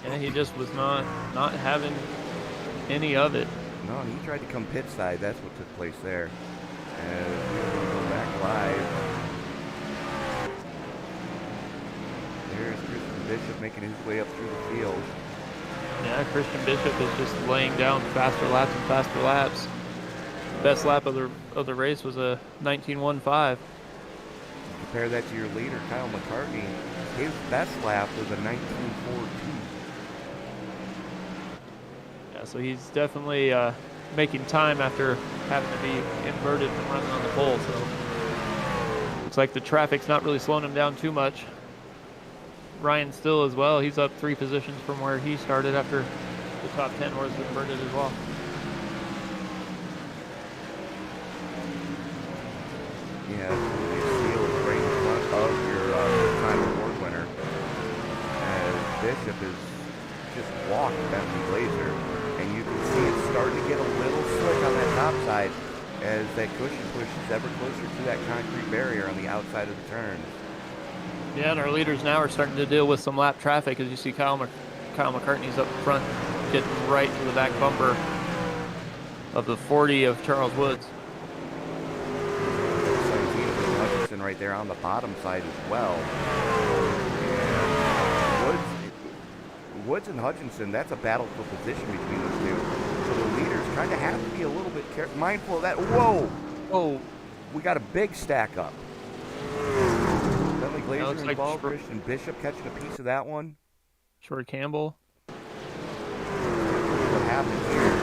Yeah, he just was not having any of it. No, and he tried to come pit side. That's what took place there. And we're going to go back live. There's Christian Bishop making his way up through the field. Yeah, Christian Bishop is just laying down faster laps and faster laps. Best lap of the race was a 19.15. Compare that to your leader, Kyle McCartney. His best lap was a 19.42. Yeah, so he's definitely making time after having to be inverted and running on the pole. So looks like the traffic's not really slowing him down too much. Ryan Still as well. He's up 3 positions from where he started after the top 10 was inverted as well. Yeah, Steele is right in front of your time award winner. As Bishop is just walked Bentley Blazer, and you can see it starting to get a little slick on that top side as that cushion pushes ever closer to that concrete barrier on the outside of the turn. Yeah, and our leaders now are starting to deal with some lap traffic. As you see, Kyle McCartney's up front, getting right to the back bumper of the 40 of Charles Woods. 17 of Hutchinson right there on the bottom side as well. And Woods and Hutchinson, that's a battle for position between those two. So the leaders kind of have to be a little bit mindful of that. Whoa! Oh, We got a big stack up. Bentley Glazer looks like involved. Christian Bishop catching a piece of that one. Short Campbell. What happened here?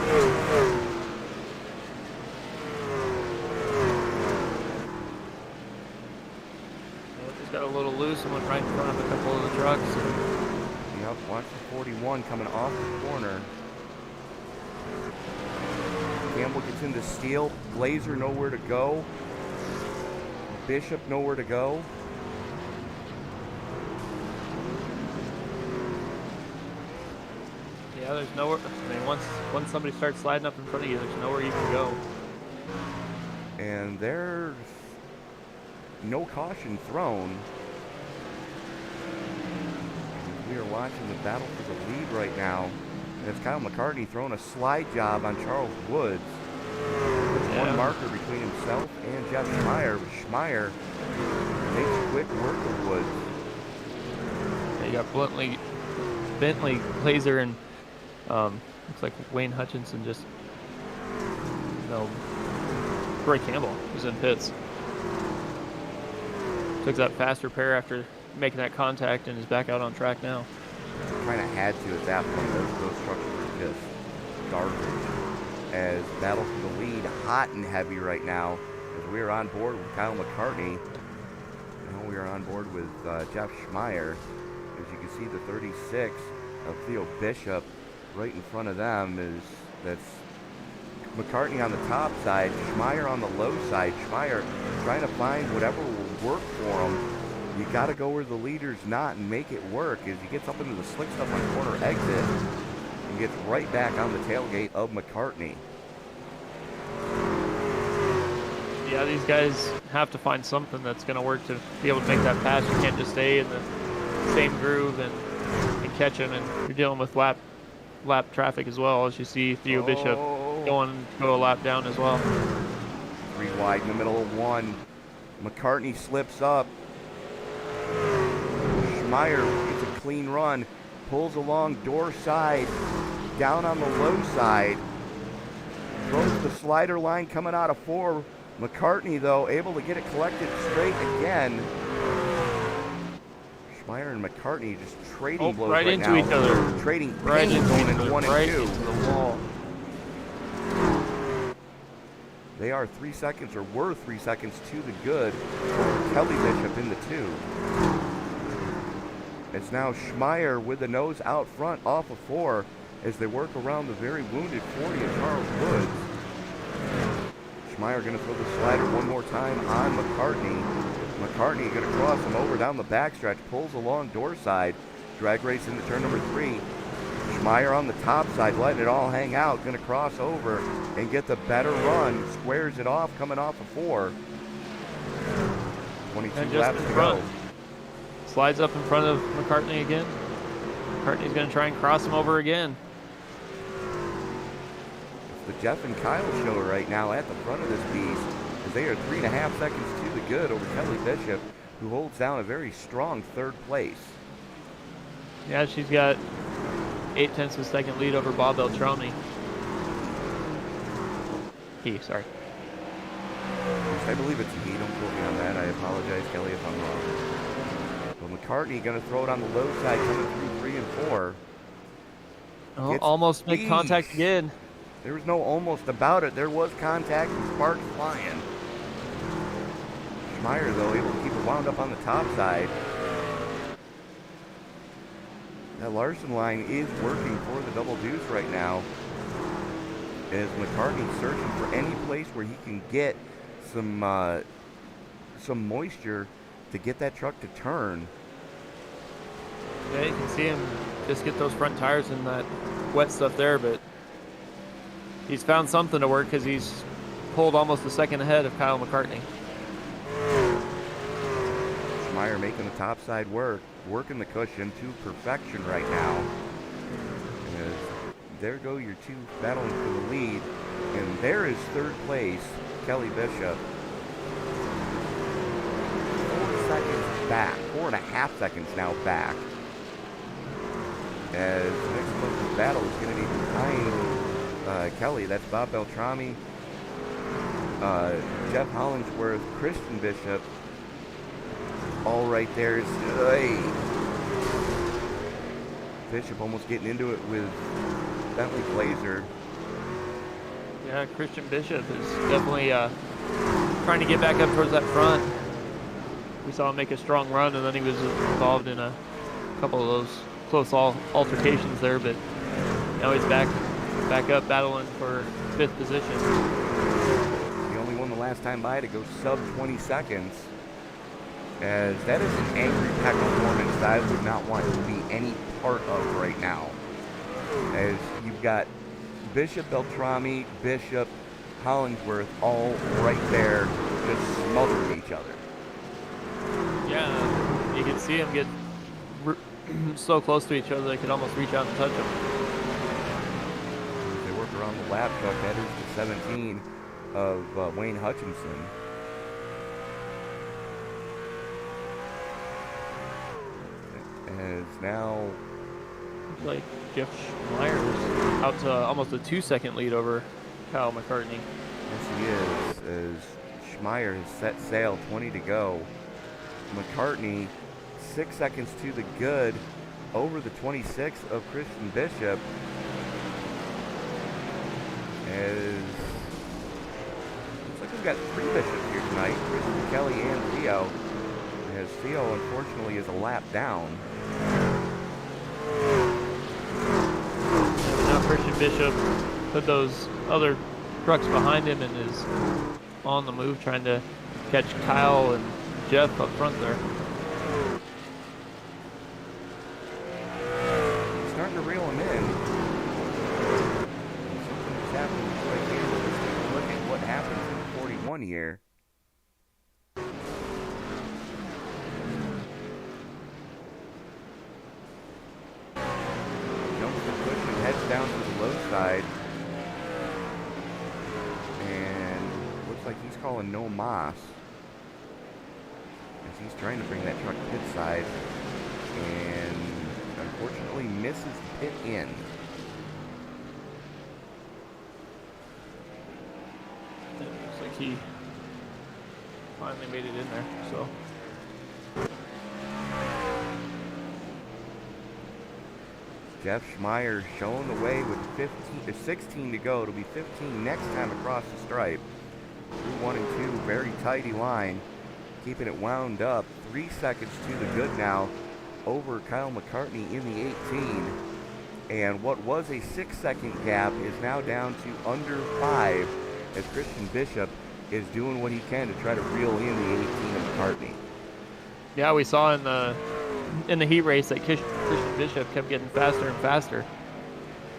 Just got a little loose and went right in front of a couple of the trucks. Yep, watch the 41 coming off the corner. Campbell gets into Steele. Glazer nowhere to go. Bishop nowhere to go. Yeah, there's nowhere. I mean, once somebody starts sliding up in front of you, there's nowhere you can go. And there's no caution thrown. We are watching the battle for the lead right now. And it's Kyle McCartney throwing a slide job on Charles Woods. There's one marker between himself and Jeff Schmeier. Schmeier makes quick work of Woods. Yeah, you got Bentley, Glazer, and looks like Wayne Hutchinson just, Troy Campbell was in pits. Took that faster pair after making that contact and is back out on track now. Kind of had to at that point. Those trucks were just garbage. As battle for the lead, hot and heavy right now. As we are on board with Kyle McCartney. Now we are on board with Jeff Schmeier. As you can see, the 36 of Theo Bishop right in front of them that's McCartney on the top side, Schmeier on the low side. Schmeier trying to find whatever will work for him. You got to go where the leader's not and make it work. As he gets up into the slick stuff on corner exit and gets right back on the tailgate of McCartney. Yeah, these guys have to find something that's going to work to be able to make that pass. You can't just stay in the same groove and catch him, and you're dealing with lap traffic as well, as you see Theo Bishop go a lap down as well. 3 wide in the middle of 1. McCartney slips up. Schmeier gets a clean run, pulls along door side, down on the low side, throws the slider line coming out of 4. McCartney, though, able to get it collected straight again. Schmeier and McCartney just trading blows right into now. each other. Trading Right pain into going each in other. 1 and Right 2. into the wall. They are 3 seconds, or were 3 seconds to the good over Kelly Bishop in the 2. It's now Schmeier with the nose out front off of 4 as they work around the very wounded 40 of Charles Woods. Schmeier going to throw the slider one more time on McCartney. McCartney going to cross him over down the backstretch, pulls along door side. Drag race into turn number 3. Schmeier on the top side, letting it all hang out, going to cross over and get the better run. Squares it off, coming off of 4. 22 laps to go. Slides up in front of McCartney again. McCartney's going to try and cross him over again. It's the Jeff and Kyle show right now at the front of this beast, as they are 3.5 seconds to the good over Kelly Bishop, who holds down a very strong 3rd place. Yeah, she's got 0.8 of a second lead over Bob Beltrami. Sorry. I believe it's a he. Don't quote me on that. I apologize, Kelly, if I'm wrong. But McCartney going to throw it on the low side, coming through 3 and 4. Oh, almost make contact again. There was no almost about it. There was contact and sparks flying. Schmeier, though, able to keep it wound up on the top side. That Larson line is working for the double deuce right now, as McCartney's searching for any place where he can get some moisture to get that truck to turn. Yeah, you can see him just get those front tires in that wet stuff there, but he's found something to work because he's pulled almost a second ahead of Kyle McCartney. Schmeier making the top side work, working the cushion to perfection right now. As there go your 2 battling for the lead, and there is 3rd place, Kelly Bishop. 4 seconds back, 4.5 seconds now back. As the next closest battle is going to be behind Kelly. That's Bob Beltrami, Jeff Hollingsworth, Christian Bishop, all right there. Bishop almost getting into it with Bentley Glazer. Yeah, Christian Bishop is definitely trying to get back up towards that front. We saw him make a strong run, and then he was involved in a couple of those close altercations there, but now he's back up battling for 5th position. He only won the last time by to go sub 20 seconds. As that is an angry pack performance that I would not want to be any part of right now. As you've got Bishop, Beltrami, Bishop, Hollingsworth all right there just smothering each other. Yeah, you can see them get so close to each other they could almost reach out and touch them. They work around the lap truck. That is the 17 of Wayne Hutchinson. As now, looks like Jeff Schmeier's out to almost a 2-second lead over Kyle McCartney. Yes, he is. As Schmeier has set sail, 20 to go. McCartney 6 seconds to the good over the 26 of Christian Bishop. As looks like we've got 3 Bishops here tonight, Christian, Kelly, and Theo. As Theo unfortunately is a lap down. Now Christian Bishop put those other trucks behind him and is on the move trying to catch Kyle and Jeff up front there. Starting to reel him in. Something's happening right here. Let's take a look at what happens in 41 here. Jumps the cushion, heads down to the low side. And looks like he's calling no mas. As he's trying to bring that truck pit side. And unfortunately misses the pit in. It looks like he finally made it in there, so. Jeff Schmeier showing the way with 16 to go. It'll be 15 next time across the stripe. through 1 and 2. Very tidy line. Keeping it wound up. 3 seconds to the good now over Kyle McCartney in the 18. And what was a 6-second gap is now down to under 5 as Christian Bishop is doing what he can to try to reel in the 18 of McCartney. Yeah, we saw in the heat race that Christian Bishop kept getting faster and faster,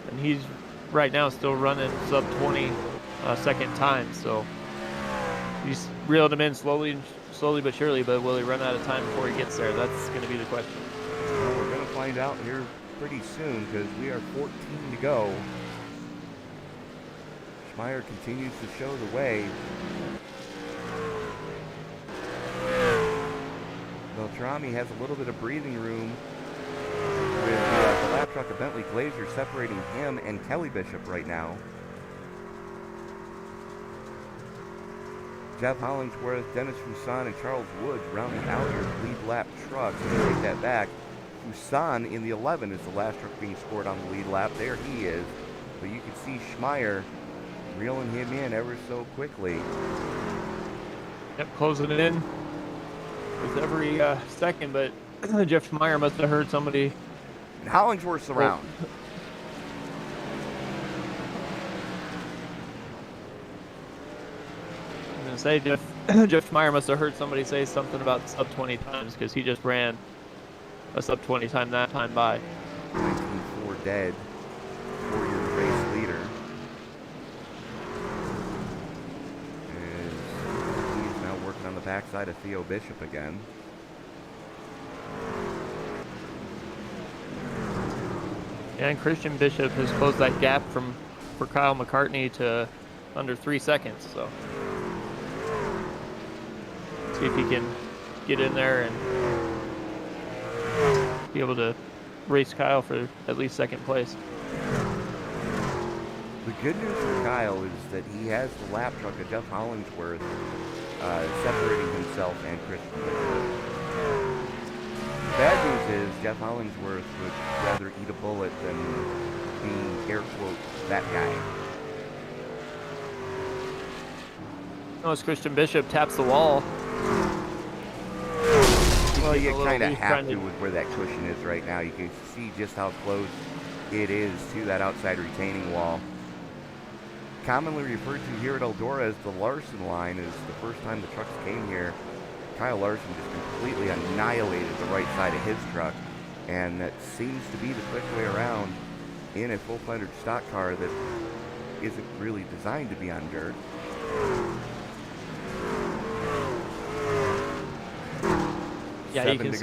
and he's right now still running sub 20 second time. So he's reeled him in slowly but surely. But will he run out of time before he gets there? That's going to be the question. Well, we're going to find out here pretty soon because we are 14 to go. Schmeier continues to show the way. Beltrami has a little bit of breathing room with the lap truck of Bentley Glazer separating him and Kelly Bishop right now. Jeff Hollingsworth, Dennis Fuson, and Charles Woods rounding out your lead lap trucks. And take that back. Fuson in the 11 is the last truck being scored on the lead lap. There he is. But you can see Schmeier reeling him in ever so quickly. Yep, closing it in with every second, but Jeff Schmeier must have heard somebody. And Hollingsworth's around. I'm going to say Jeff Schmeier must have heard somebody say something about sub 20 times because he just ran a sub 20 time that time by. 19-4 dead. 4-year race leader. And he's now working on the backside of Theo Bishop again. Yeah, and Christian Bishop has closed that gap for Kyle McCartney to under 3 seconds. So see if he can get in there and be able to race Kyle for at least second place. The good news for Kyle is that he has the lap truck of Jeff Hollingsworth separating himself and Christian Bishop. The bad news is Jeff Hollingsworth would rather eat a bullet than be, air quote, that guy. As Christian Bishop taps the wall. Well, you kind of have to with where that cushion is right now. You can see just how close it is to that outside retaining wall. Commonly referred to here at Eldora as the Larson line, is the first time the trucks came here. Kyle Larson just completely annihilated the right side of his truck, and that seems to be the quick way around in a full-fendered stock car that isn't really designed to be on dirt. Yeah, you can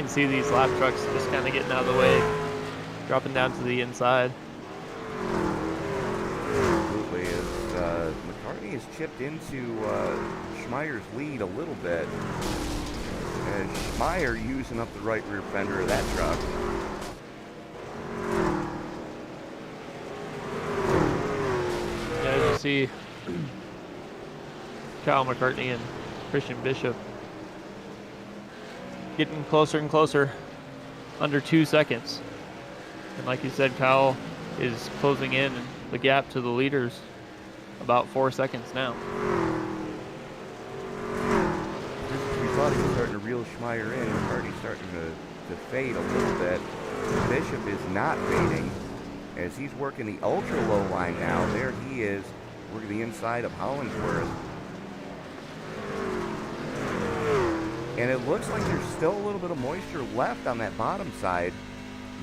see these lap trucks just kind of getting out of the way, dropping down to the inside. Absolutely, as McCartney has chipped into Schmeier's lead a little bit, and Schmeier using up the right rear fender of that truck. Yeah, as you see, Kyle McCartney and Christian Bishop getting closer and closer, under 2 seconds. And like you said, Kyle is closing in the gap to the leaders about 4 seconds now. Just as we thought he was starting to reel Schmeier in, McCartney's starting to fade a little bit. Bishop is not fading as he's working the ultra low line now. There he is, working the inside of Hollingsworth. And it looks like there's still a little bit of moisture left on that bottom side.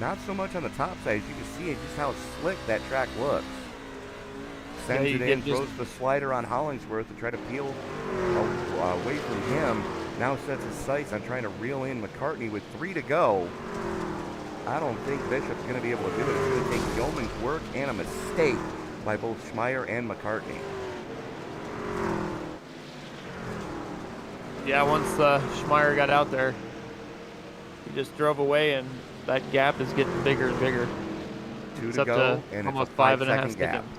Not so much on the top side. As you can see just how slick that track looks. Sends it in, throws the slider on Hollingsworth to try to peel away from him. Now sets his sights on trying to reel in McCartney with 3 to go. I don't think Bishop's going to be able to do it. It's going to take yeoman's work and a mistake by both Schmeier and McCartney. Yeah, once Schmeier got out there, he just drove away, and that gap is getting bigger and bigger. 2 It's to up go, to and almost it's a 5-second 5.5 gap. seconds.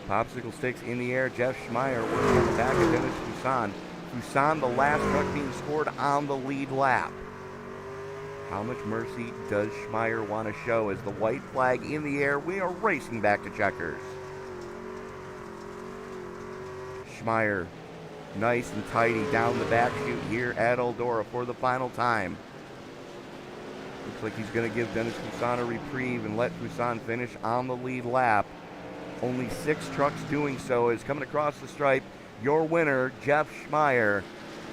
Popsicle sticks in the air. Jeff Schmeier working on the back of Dennis Fuson. Fuson, the last truck being scored on the lead lap. How much mercy does Schmeier want to show? As the white flag in the air, we are racing back to checkers. Schmeier, nice and tidy down the back chute here at Eldora for the final time. Looks like he's going to give Dennis Poussin a reprieve and let Poussin finish on the lead lap. Only 6 trucks doing so. Is coming across the stripe. Your winner, Jeff Schmeier.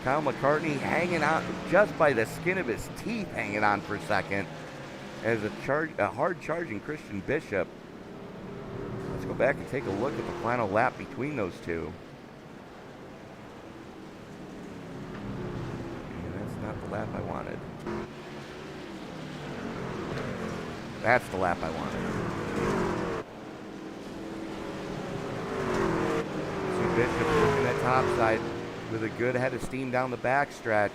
Kyle McCartney hanging on just by the skin of his teeth, hanging on for second. As a hard-charging Christian Bishop. Let's go back and take a look at the final lap between those two. And that's not the lap I wanted. That's the lap I wanted. See Bishop looking at topside with a good head of steam down the backstretch.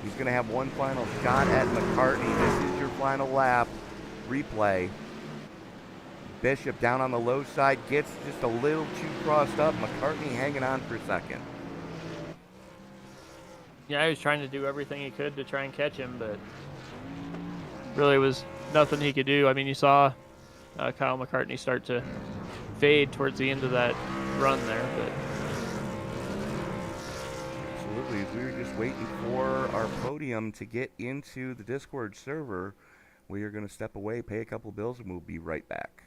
He's going to have one final shot at McCartney. This is your final lap. Replay. Bishop down on the low side, gets just a little too crossed up. McCartney hanging on for second. Yeah, he was trying to do everything he could to try and catch him, but really was nothing he could do. I mean, you saw Kyle McCartney start to fade towards the end of that run there, but absolutely. We were just waiting for our podium to get into the Discord server. We are going to step away, pay a couple bills, and we'll be right back.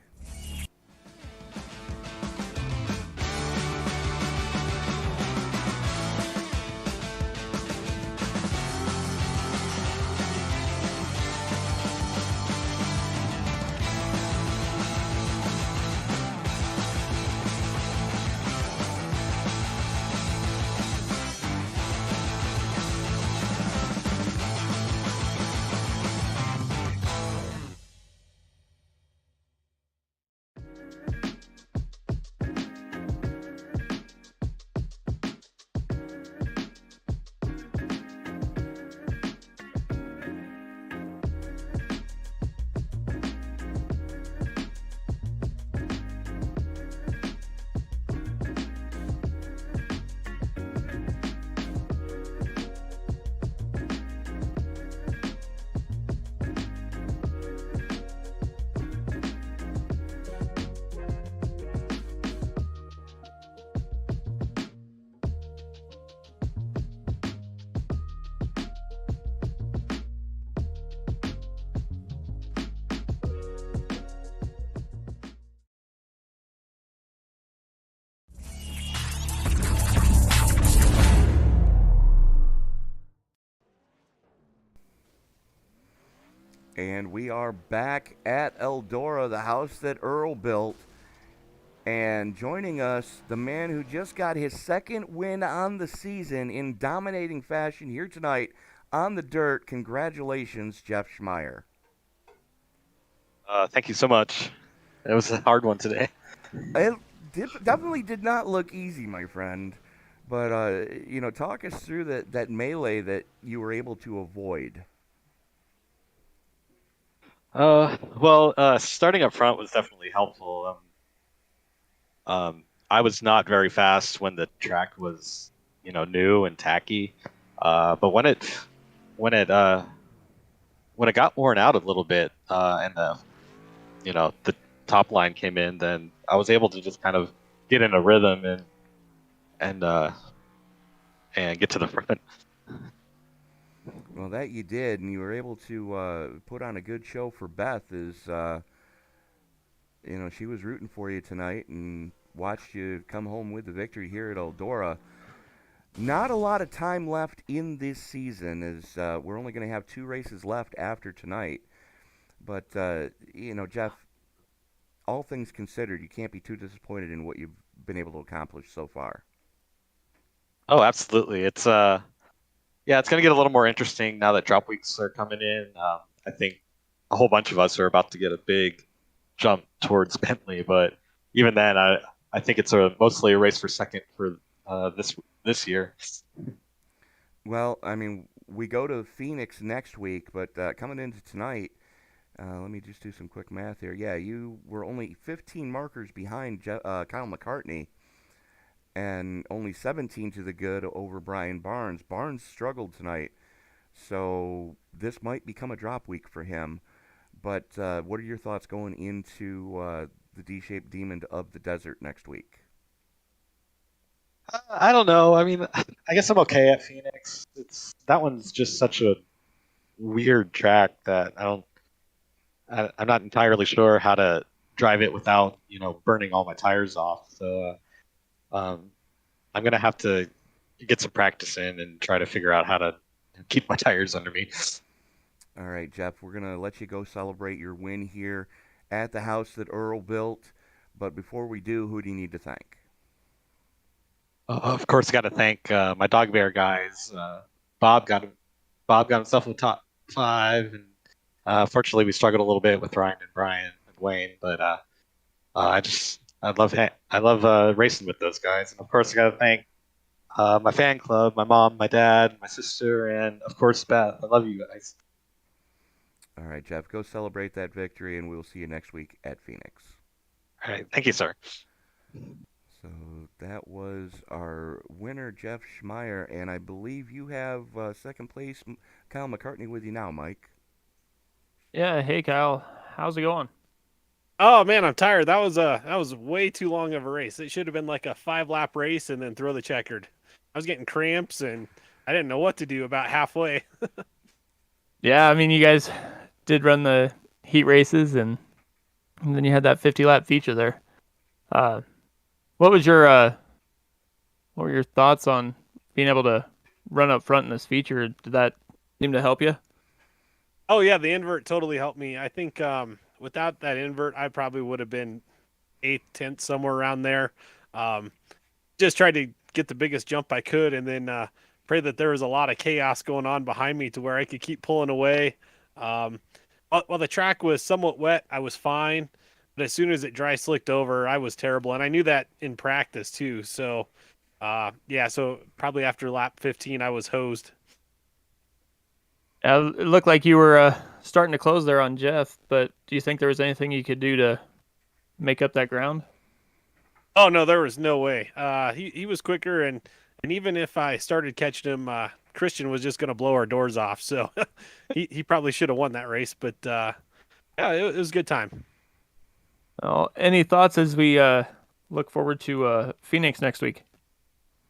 And we are back at Eldora, the house that Earl built. And joining us, the man who just got his second win on the season in dominating fashion here tonight on the dirt. Congratulations, Jeff Schmeier. Thank you so much. It was a hard one today. It definitely did not look easy, my friend. But, talk us through that melee that you were able to avoid. Starting up front was definitely helpful. I was not very fast when the track was, new and tacky. But when it got worn out a little bit, and the top line came in, then I was able to just kind of get in a rhythm and get to the front. Well, that you did, and you were able to put on a good show for Beth. She was rooting for you tonight and watched you come home with the victory here at Eldora. Not a lot of time left in this season, as we're only going to have 2 races left after tonight. But, Jeff, all things considered, you can't be too disappointed in what you've been able to accomplish so far. Oh, absolutely. It's going to get a little more interesting now that drop weeks are coming in. I think a whole bunch of us are about to get a big jump towards Bentley, but even then, I think it's mostly a race for second for this year. Well, I mean, we go to Phoenix next week, but coming into tonight, let me just do some quick math here. Yeah, you were only 15 markers behind Kyle McCartney, and only 17 to the good over Brian Barnes. Barnes struggled tonight, So this might become a drop week for him. But what are your thoughts going into the D-shaped demon of the desert next week? I don't know. I mean, I guess I'm okay at Phoenix. It's that one's just such a weird track that I'm not entirely sure how to drive it without burning all my tires off. So I'm gonna have to get some practice in and try to figure out how to keep my tires under me. All right, Jeff, we're going to let you go celebrate your win here at the house that Earl built. But before we do, who do you need to thank? Of course, got to thank my dog bear guys. Bob got Bob got himself in the top 5, and fortunately we struggled a little bit with Ryan and Brian and Wayne. But I love racing with those guys, and of course I got to thank my fan club, my mom, my dad, my sister, and of course Beth. I love you guys. All right, Jeff, go celebrate that victory, and we'll see you next week at Phoenix. All right, thank you, sir. So that was our winner, Jeff Schmeier, and I believe you have second place Kyle McCartney with you now, Mike. Yeah, hey Kyle, how's it going? Oh man, I'm tired. That was way too long of a race. It should have been like a 5-lap race and then throw the checkered. I was getting cramps and I didn't know what to do about halfway. Yeah, I mean, you guys did run the heat races, and then you had that 50-lap feature there. What was your what were your thoughts on being able to run up front in this feature? Did that seem to help you? Oh yeah, the invert totally helped me. I think without that invert, I probably would have been 8th, 10th, somewhere around there. Just tried to get the biggest jump I could, and then pray that there was a lot of chaos going on behind me to where I could keep pulling away. While the track was somewhat wet, I was fine. But as soon as it dry slicked over, I was terrible. And I knew that in practice too. So, so probably after lap 15, I was hosed. It looked like you were starting to close there on Jeff, but do you think there was anything you could do to make up that ground? Oh, no, there was no way. He was quicker. And even if I started catching him, Christian was just going to blow our doors off. So he probably should have won that race. But it was a good time. Well, any thoughts as we look forward to Phoenix next week?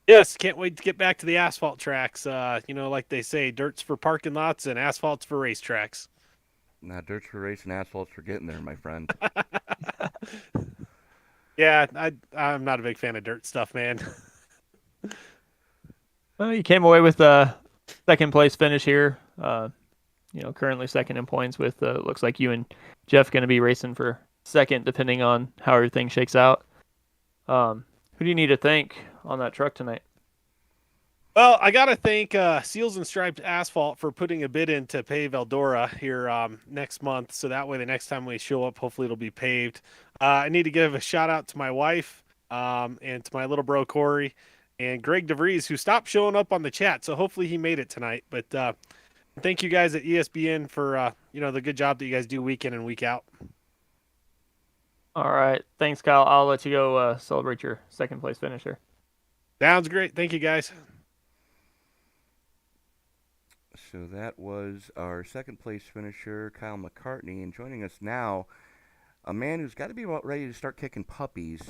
Yes, can't wait to get back to the asphalt tracks. Like they say, dirt's for parking lots and asphalt's for racetracks. Now, dirt's for racing, asphalt's for getting there, my friend. Yeah, I'm not a big fan of dirt stuff, man. Well, you came away with a second place finish here. Currently second in points with looks like you and Jeff going to be racing for second, depending on how everything shakes out. Who do you need to thank on that truck tonight? Well, I got to thank Seals and Striped Asphalt for putting a bid in to pave Eldora here next month. So that way, the next time we show up, hopefully it'll be paved. I need to give a shout out to my wife and to my little bro, Corey, and Greg DeVries, who stopped showing up on the chat. So hopefully he made it tonight. But thank you guys at ESBN for, the good job that you guys do week in and week out. All right. Thanks, Kyle. I'll let you go celebrate your second place finisher. Sounds great. Thank you, guys. So that was our second place finisher, Kyle McCartney. And joining us now, a man who's got to be about ready to start kicking puppies,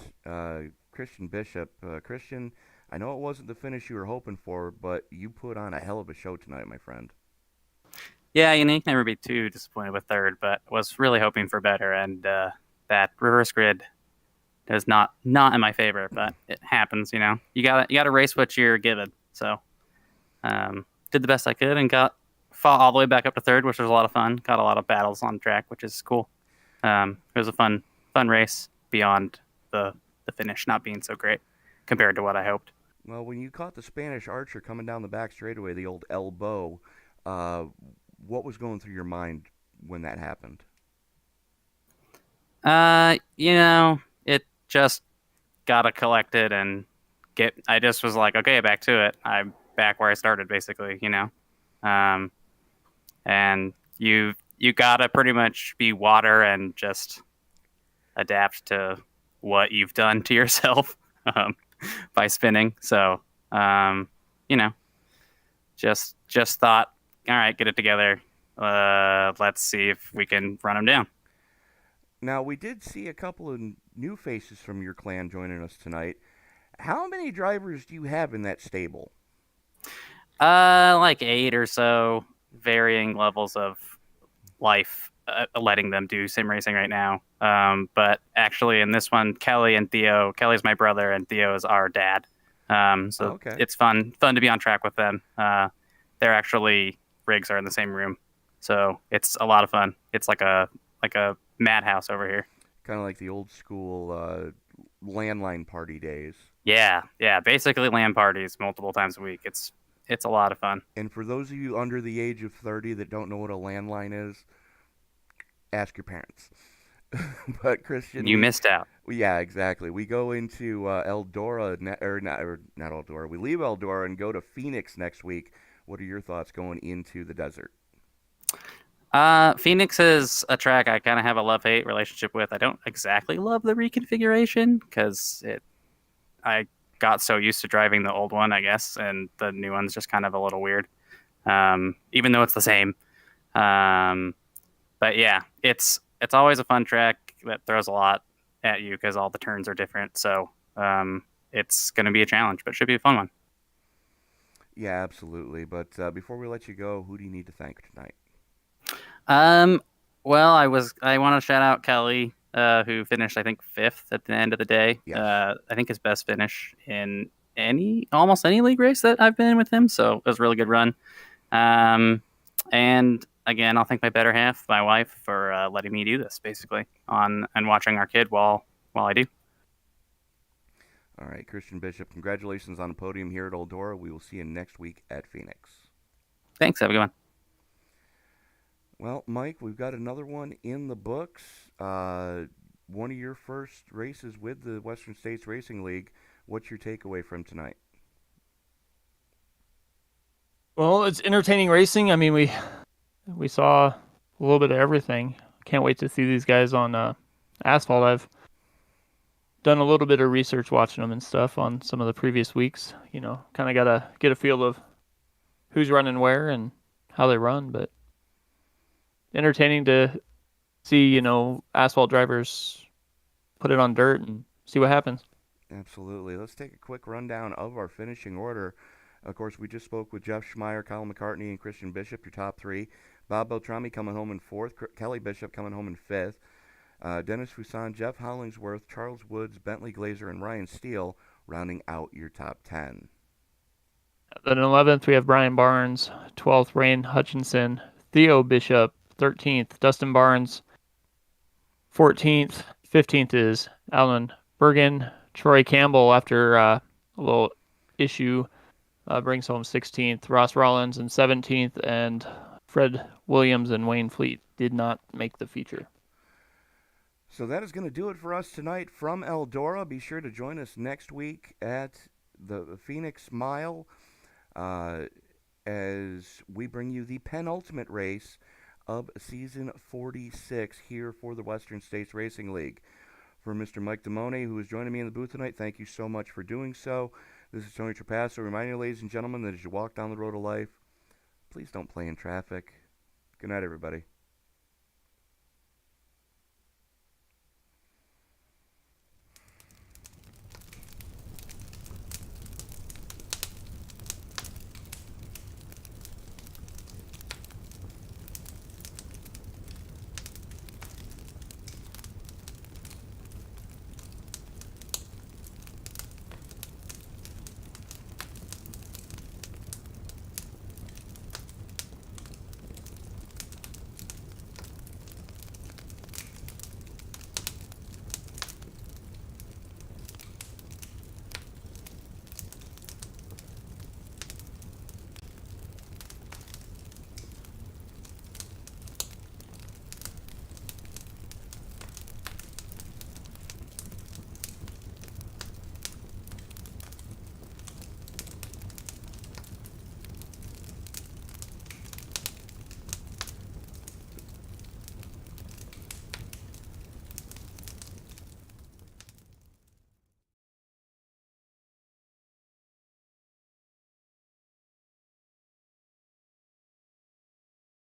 Christian Bishop. Christian, I know it wasn't the finish you were hoping for, but you put on a hell of a show tonight, my friend. Yeah, you can never be too disappointed with third, but was really hoping for better. And that reverse grid is not in my favor, but it happens. You gotta race what you're given. So did the best I could and fought all the way back up to third, which was a lot of fun. Got a lot of battles on the track, which is cool. It was a fun race beyond the finish not being so great compared to what I hoped. Well, when you caught the Spanish Archer coming down the back straightaway, the old elbow, what was going through your mind when that happened? It just got collected and I just was like, okay, back to it. I'm back where I started, basically, and you gotta pretty much be water and just adapt to what you've done to yourself by spinning. So, just thought all right, get it together. Let's see if we can run them down. Now, we did see a couple of new faces from your clan joining us tonight. How many drivers do you have in that stable? Like 8 or so, varying levels of life, letting them do sim racing right now. But actually, in this one, Kelly's my brother, and Theo is our dad. So Okay. it's fun to be on track with them. They're actually rigs are in the same room, so it's a lot of fun. It's like a madhouse over here. Kind of like the old school landline party days. Yeah, basically LAN parties multiple times a week. It's a lot of fun. And for those of you under the age of 30 that don't know what a landline is, ask your parents. But Christian, You missed out. Yeah, exactly. We go into Eldora, not Eldora. We leave Eldora and go to Phoenix next week. What are your thoughts going into the desert? Phoenix is a track I kind of have a love-hate relationship with. I don't exactly love the reconfiguration because I got so used to driving the old one, I guess, and the new one's just kind of a little weird, even though it's the same. But yeah, it's always a fun track that throws a lot at you because all the turns are different. So it's going to be a challenge, but it should be a fun one. Yeah, absolutely. But before we let you go, who do you need to thank tonight? Well, I want to shout out Kelly, who finished, I think, 5th at the end of the day. Yes. I think his best finish in almost any league race that I've been in with him. So it was a really good run. And again, I'll thank my better half, my wife, for letting me do this basically and watching our kid while I do. All right, Christian Bishop, congratulations on the podium here at Eldora. We will see you next week at Phoenix. Thanks. Have a good one. Well, Mike, we've got another one in the books. One of your first races with the Western States Racing League. What's your takeaway from tonight? Well, it's entertaining racing. I mean, we saw a little bit of everything. Can't wait to see these guys on asphalt. I've done a little bit of research watching them and stuff on some of the previous weeks. You know, kind of got to get a feel of who's running where and how they run, but entertaining to see, you know, asphalt drivers put it on dirt and see what happens. Absolutely. Let's take a quick rundown of our finishing order. Of course, we just spoke with Jeff Schmeier, Colin McCartney, and Christian Bishop, your top three. Bob Beltrami coming home in 4th. Kelly Bishop coming home in 5th. Dennis Fuson, Jeff Hollingsworth, Charles Woods, Bentley Glazer, and Ryan Steele rounding out your top 10. Then in 11th, we have Brian Barnes. 12th, Rain Hutchinson. Theo Bishop, 13th. Dustin Barnes, 14th. 15th is Alan Bergen. Troy Campbell, after a little issue, brings home 16th. Ross Rollins in 17th. And Fred Williams and Wayne Fleet did not make the feature. So that is going to do it for us tonight from Eldora. Be sure to join us next week at the Phoenix Mile as we bring you the penultimate race of season 46 here for the Western States Racing League. For Mr. Mike Damone, who is joining me in the booth tonight, thank you so much for doing so. This is Tony Trapasso reminding you, ladies and gentlemen, that as you walk down the road of life, please don't play in traffic. Good night, everybody.